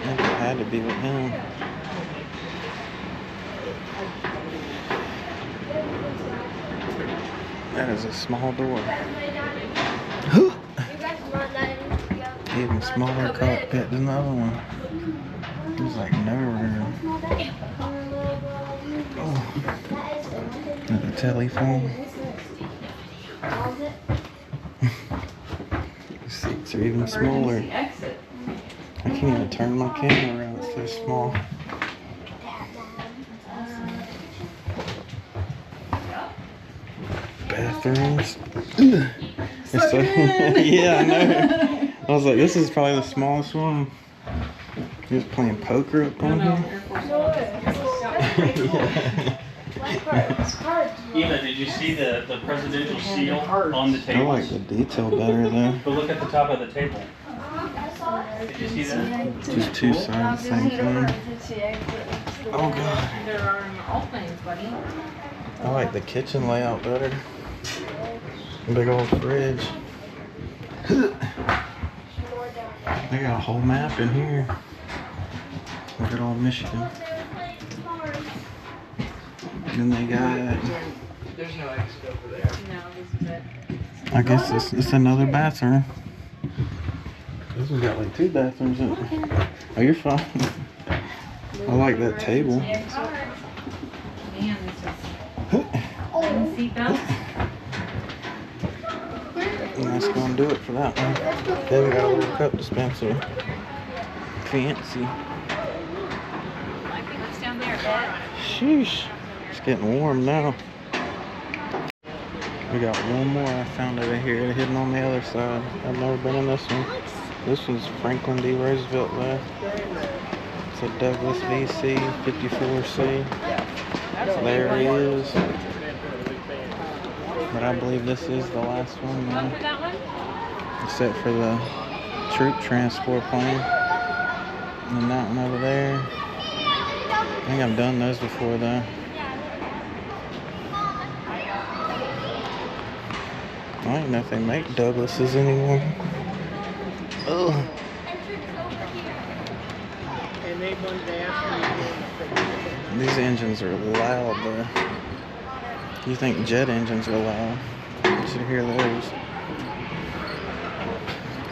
think it had to be with him. That is a small door. Even smaller cockpit than the other one. There's like no room. The telephone. The seats are even smaller. Exit. I can't even turn my camera around, it's so small. Bathrooms. It's so, yeah, I know. I was like, this is probably the smallest one. He was playing poker up on here. Eva, did you see the presidential seal on the I table? like the detail better though. But look at the top of the table. Did you see that? Just two sides, same thing. Oh god. There are all things, buddy. I like the kitchen layout better. Big old fridge. They got a whole map in here. Look at all Michigan. And then they got... There's no exit over there. No, this is it. I guess it's another bathroom. This one's got like two bathrooms in it. Oh, you're fine. I like that table. Man, this is... Seatbelts. And that's gonna do it for that one. Then we got a little cup dispenser. Fancy. I think it's down there, Dad. Sheesh. It's getting warm now. We got one more I found over here hidden on the other side. I've never been in this one. This was Franklin D. Roosevelt though. It's a Douglas VC 54C. There he is. But I believe this is the last one now. For that one? Except for the troop transport plane. And that one over there. I think I've done those before though. I don't even know if they make Douglases anymore. Ugh. These engines are loud though. You think jet engines are loud? You should hear those.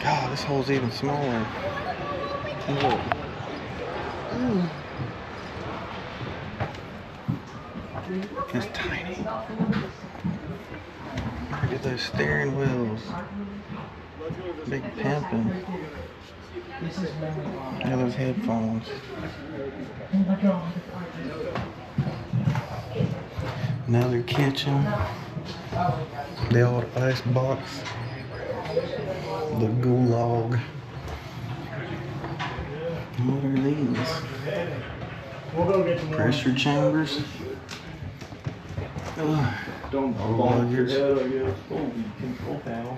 God, this hole's even smaller. Look. It's tiny. Look at those steering wheels. Big pimpin'. Look at those headphones. Another kitchen. The old ice box. The gulag. What are these? We'll go get some more. Pressure chambers. Don't bonk your head, I guess. Oh, control panel.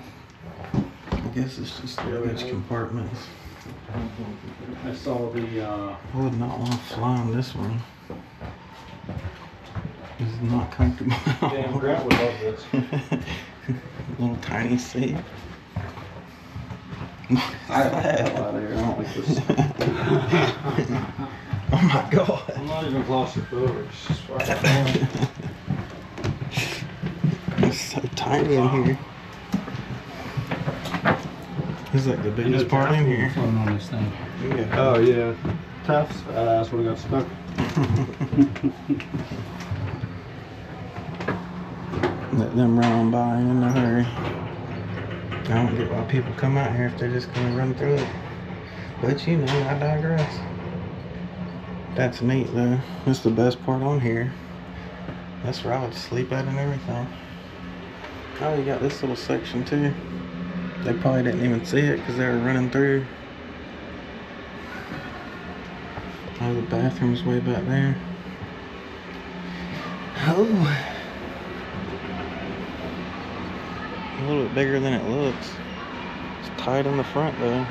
I guess it's just luggage compartments. I saw the, I would not want to fly on this one. This is not comfortable. damn Grant would love this. Little tiny seat. I out of here, I don't like this. Oh my god. I'm not even claustrophobic, it's just fucking It's so tiny in here. This is like the biggest part in here. on this thing. Yeah. Oh yeah, Tufts. That's what I got stuck. Let them run on by in a hurry. I don't get why people come out here if they're just gonna run through it. But you know, I digress. That's neat though. That's the best part on here. That's where I would sleep at and everything. Oh, you got this little section too. They probably didn't even see it because they were running through. Oh, the bathroom's way back there. Oh. A little bit bigger than it looks. It's tight in the front though.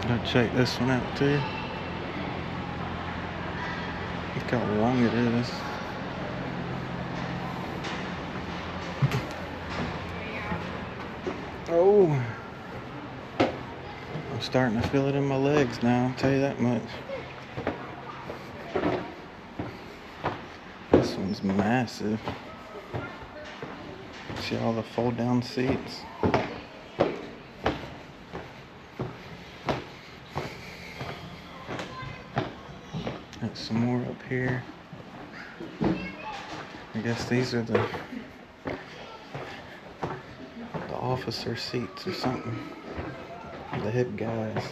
Gotta check this one out too. Look how long it is. Oh, I'm starting to feel it in my legs now, I'll tell you that much. This one's massive. See all the fold down seats? up here. I guess these are the officer seats or something. The head guys.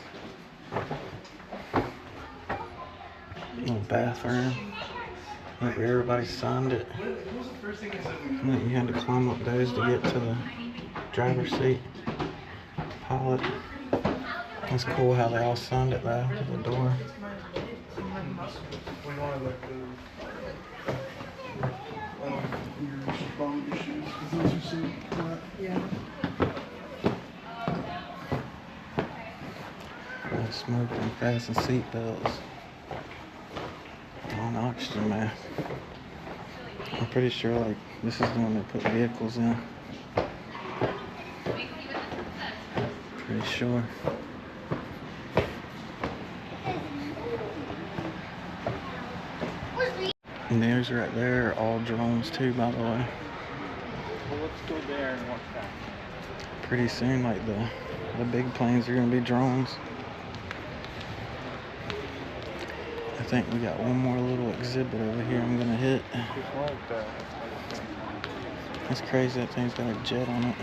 Little bathroom. Look, everybody signed it. Look, you had to climb up those to get to the driver's seat. Pilot. That's cool how they all signed it though to the door. No smoking, fasten seatbelts. On oxygen mask. I'm pretty sure like this is the one they put vehicles in. Pretty sure. And those right there are all drones too, by the way. Well, let's go there and watch that. Pretty soon, like the big planes are gonna be drones. I think we got one more little exhibit over here I'm gonna hit. It's crazy that thing's got a jet on it.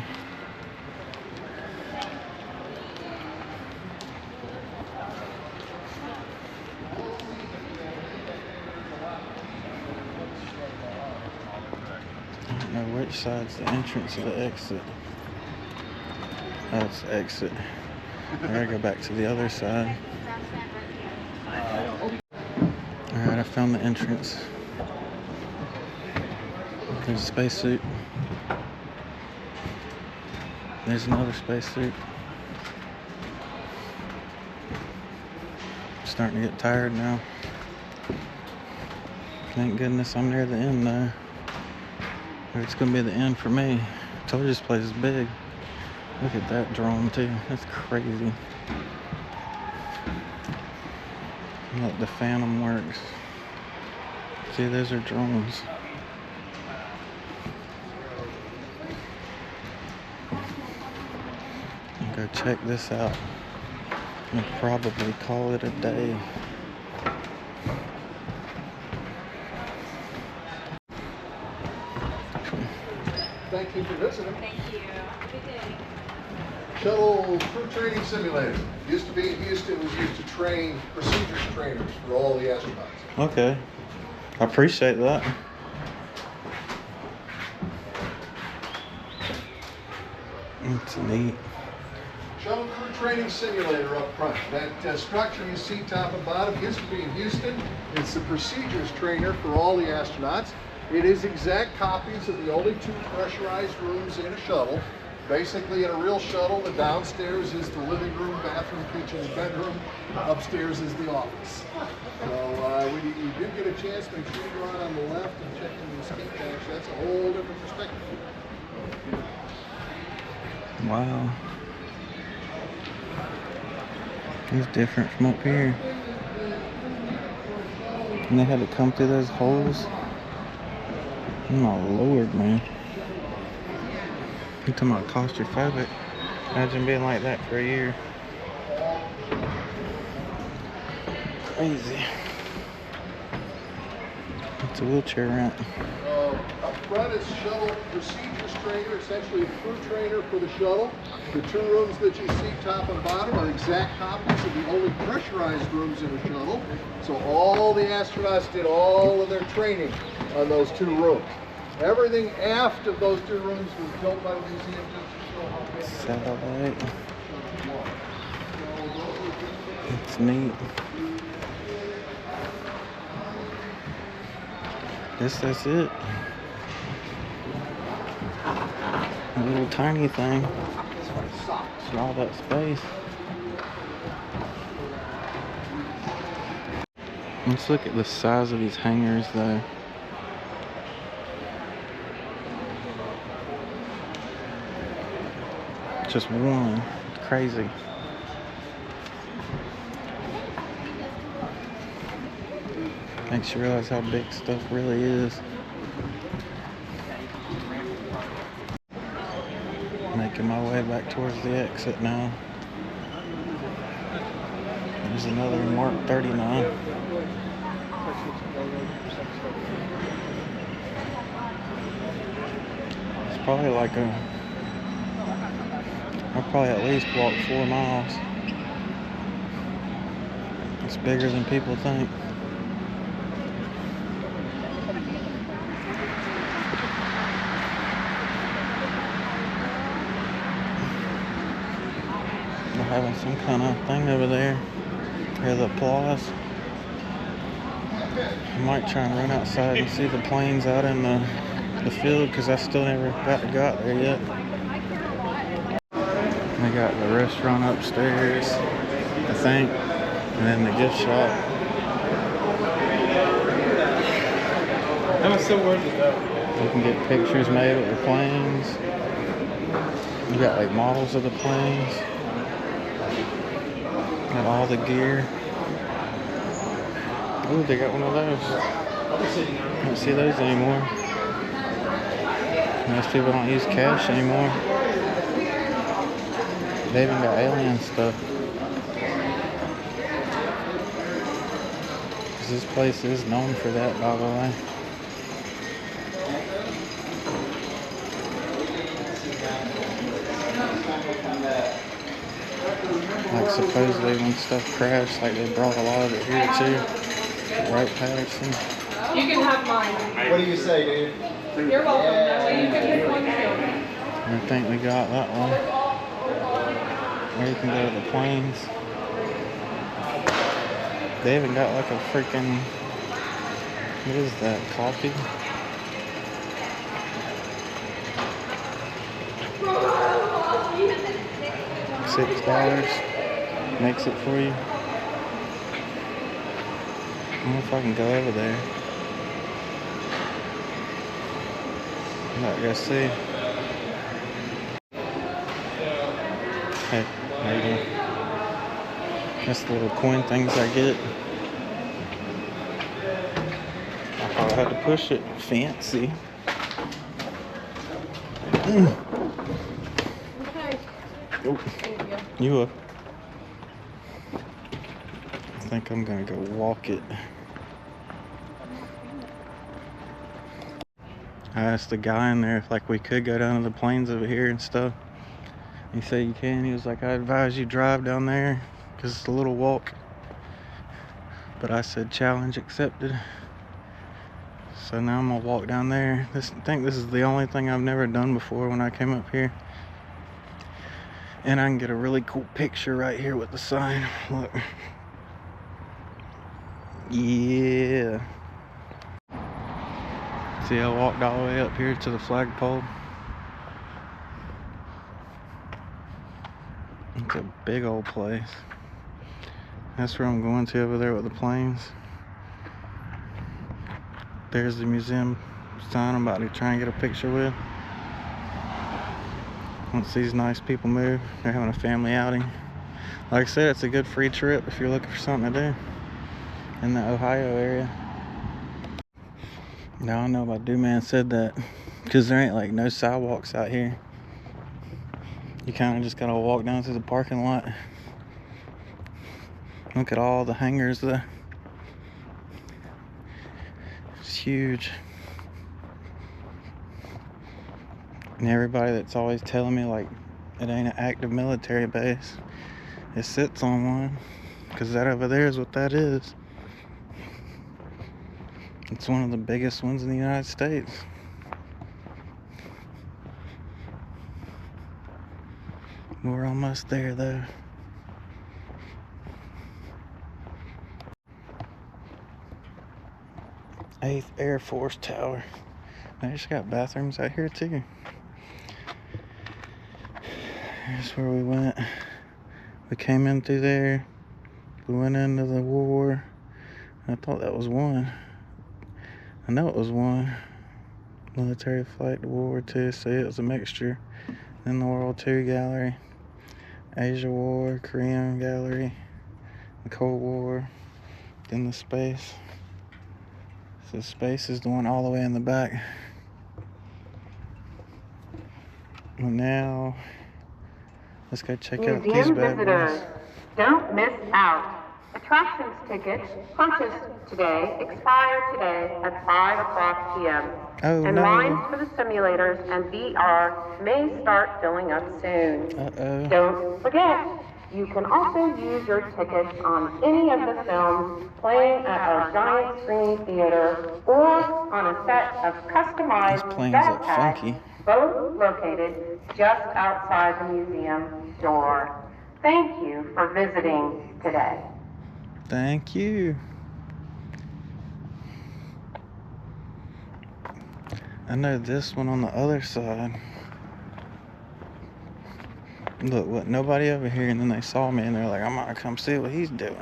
I don't know which side's the entrance or the exit. Oh, it's the exit. I gotta go back to the other side. Alright, I found the entrance. There's a spacesuit. There's another spacesuit. Starting to get tired now. Thank goodness I'm near the end though. Or it's gonna be the end for me. I told you this place is big. Look at that drone too. That's crazy. Look, the Phantom works. See, those are drones. Go check this out. I'll probably call it a day. Thank you for visiting. Thank you. Have a good day. Shuttle crew training simulator. Used to be in Houston, was used to train procedures trainers for all the astronauts. Okay. I appreciate that. It's neat. Shuttle crew training simulator up front. That structure you see top and bottom used to be in Houston. It's the procedures trainer for all the astronauts. It is exact copies of the only two pressurized rooms in a shuttle. Basically, in a real shuttle, the downstairs is the living room, bathroom, kitchen, and bedroom. Upstairs is the office. So when you do get a chance, make sure you go out on the left and check in the escape hatch. That's a whole different perspective. Wow. It's different from up here. And they had to come through those holes. Oh my lord, man. You talking about claustrophobic? Imagine being like that for a year. Crazy. It's a wheelchair ramp. Up front is shuttle procedures trainer, essentially a crew trainer for the shuttle. The two rooms that you see top and bottom are exact copies of the only pressurized rooms in the shuttle. So all the astronauts did all of their training on those two rooms. Everything aft of those two rooms was built by the museum just to show how big Satellite. It's neat. Guess that's it. A little tiny thing. For all that space. Let's look at the size of these hangars though. Just one. It's crazy. Makes you realize how big stuff really is. Making my way back towards the exit now. There's another Mark 39. probably like I'll probably at least walk 4 miles. It's bigger than people think. They're having some kind of thing over there. Hear the applause. I might try and run outside and see the planes out in the field, because I still never got there yet. They got the restaurant upstairs, I think, and then the gift shop. I was so worried about You can get pictures made with the planes. You got like models of the planes. Got all the gear. Ooh, they got one of those. I don't see those anymore. Most people don't use cash anymore. They even got alien stuff. 'Cause this place is known for that, by the way. Like supposedly when stuff crashed, like they brought a lot of it here too. Right, Patterson? You can have mine. What do you say, dude? You're welcome. That way you can pick one too. I think we got that one. Or you can go to the planes. They even got like a freaking, what is that, coffee? $6 makes it for you. I wonder if I can go over there. I'm not gonna see. Hey, how you doing? That's the little coin things I get. I thought I had to push it. Fancy. Okay. Oh, you up? I think I'm gonna go walk it. I asked the guy in there if like we could go down to the plains over here and stuff. He said you can. He was like, I advise you drive down there because it's a little walk. But I said challenge accepted. So now I'm gonna walk down there. I think this is the only thing I've never done before when I came up here. And I can get a really cool picture right here with the sign. Look. Yeah. See, I walked all the way up here to the flagpole. It's a big old place. That's where I'm going to over there with the planes. There's the museum sign I'm about to try and get a picture with. Once these nice people move, they're having a family outing. Like I said, it's a good free trip if you're looking for something to do in the Ohio area. Now I know why Dooman said that, because there ain't like no sidewalks out here. You kind of just gotta walk down through the parking lot. Look at all the hangars there. It's huge. And everybody that's always telling me like it ain't an active military base, it sits on one, because that over there is what that is. It's one of the biggest ones in the United States. We're almost there though. 8th Air Force Tower. They just got bathrooms out here too. Here's where we went. We came in through there. We went into the war. I thought that was one. I know it was one. Military flight to World War II, so it was a mixture. Then the World War II gallery. Asia War, Korean gallery. The Cold War. Then the space. So space is the one all the way in the back. And now, let's go check out these bad boys. Don't miss out. Attractions tickets purchased today expire today at 5 o'clock p.m. Oh, and no. lines for the simulators and VR may start filling up soon. Uh-oh. Don't forget, you can also use your tickets on any of the films playing at our giant screen theater or on a set of customized These planes battle look pads, funky. both located just outside the museum door. Thank you for visiting today. Thank you. I know this one on the other side. Look, what, nobody over here, and then they saw me and they're like, I'm gonna come see what he's doing.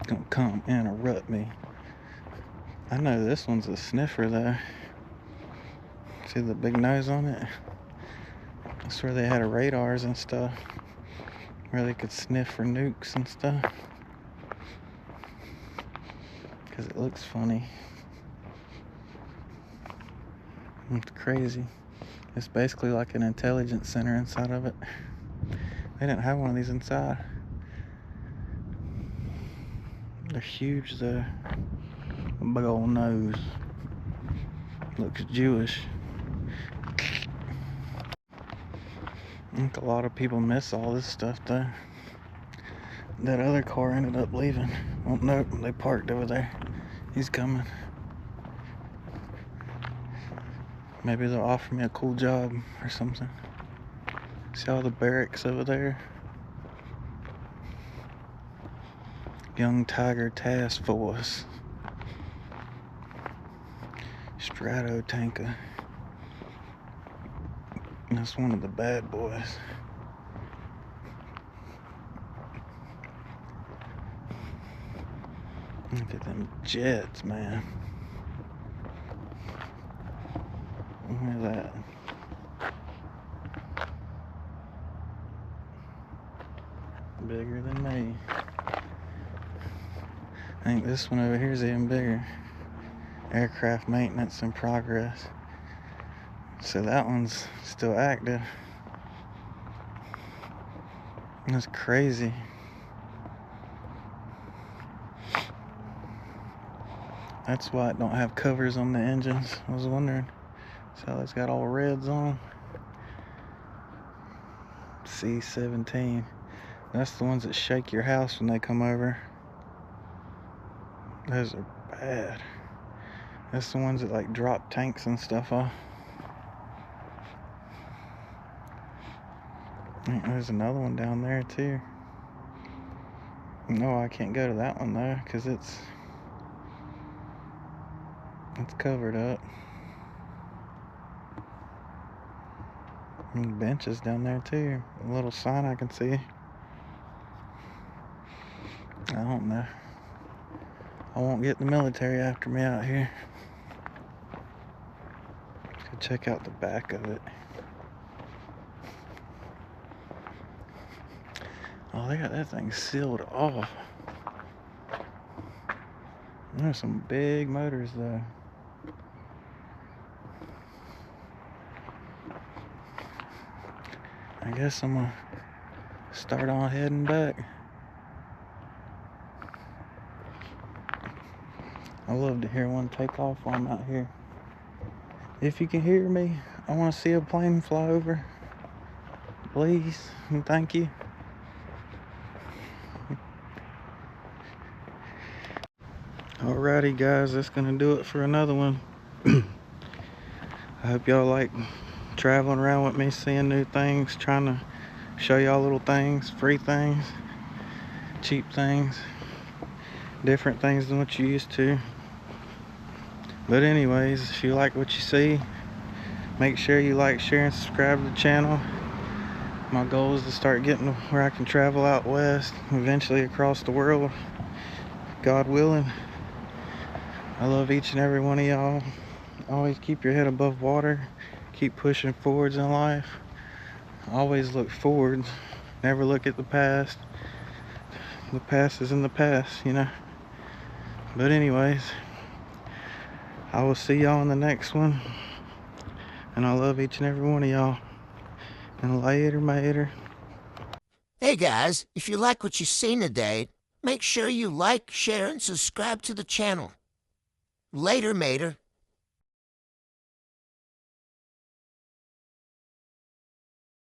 Gonna come interrupt me. I know this one's a sniffer though. See the big nose on it? I swear they had radars and stuff where they could sniff for nukes and stuff. Because it looks funny. It's crazy. It's basically like an intelligence center inside of it. They didn't have one of these inside. They're huge though. A big old nose. Looks Jewish. I think a lot of people miss all this stuff though. That other car ended up leaving. Oh no, they parked over there. He's coming. Maybe they'll offer me a cool job or something. See all the barracks over there? Young Tiger Task Force. Strato tanker. That's one of the bad boys. Look at them jets, man. Look at that. Bigger than me. I think this one over here is even bigger. Aircraft maintenance in progress. So that one's still active. That's crazy. That's why it don't have covers on the engines. I was wondering. So it's got all reds on. C-17. That's the ones that shake your house when they come over. Those are bad. That's the ones that like drop tanks and stuff off. There's another one down there too. No, I can't go to that one though, because it's covered up. And benches down there too. A little sign I can see. I don't know. I won't get the military after me out here. Let's go check out the back of it. Oh, they got that thing sealed off. There's some big motors though. I guess I'm gonna start on heading back. I love to hear one take off while I'm out here. If you can hear me, I want to see a plane fly over. Please and thank you. Alrighty guys, that's gonna do it for another one. I hope y'all like traveling around with me, seeing new things, trying to show y'all little things, free things, cheap things, different things than what you used to. But anyways, if you like what you see, make sure you like, share, and subscribe to the channel. My goal is to start getting to where I can travel out west, eventually across the world, God willing. I love each and every one of y'all. Always keep your head above water. Keep pushing forwards in life. Always look forwards. Never look at the past. The past is in the past, you know. But anyways, I will see y'all in the next one. And I love each and every one of y'all. And later, mater. Hey guys, if you like what you've seen today, make sure you like, share, and subscribe to the channel. Later, mater.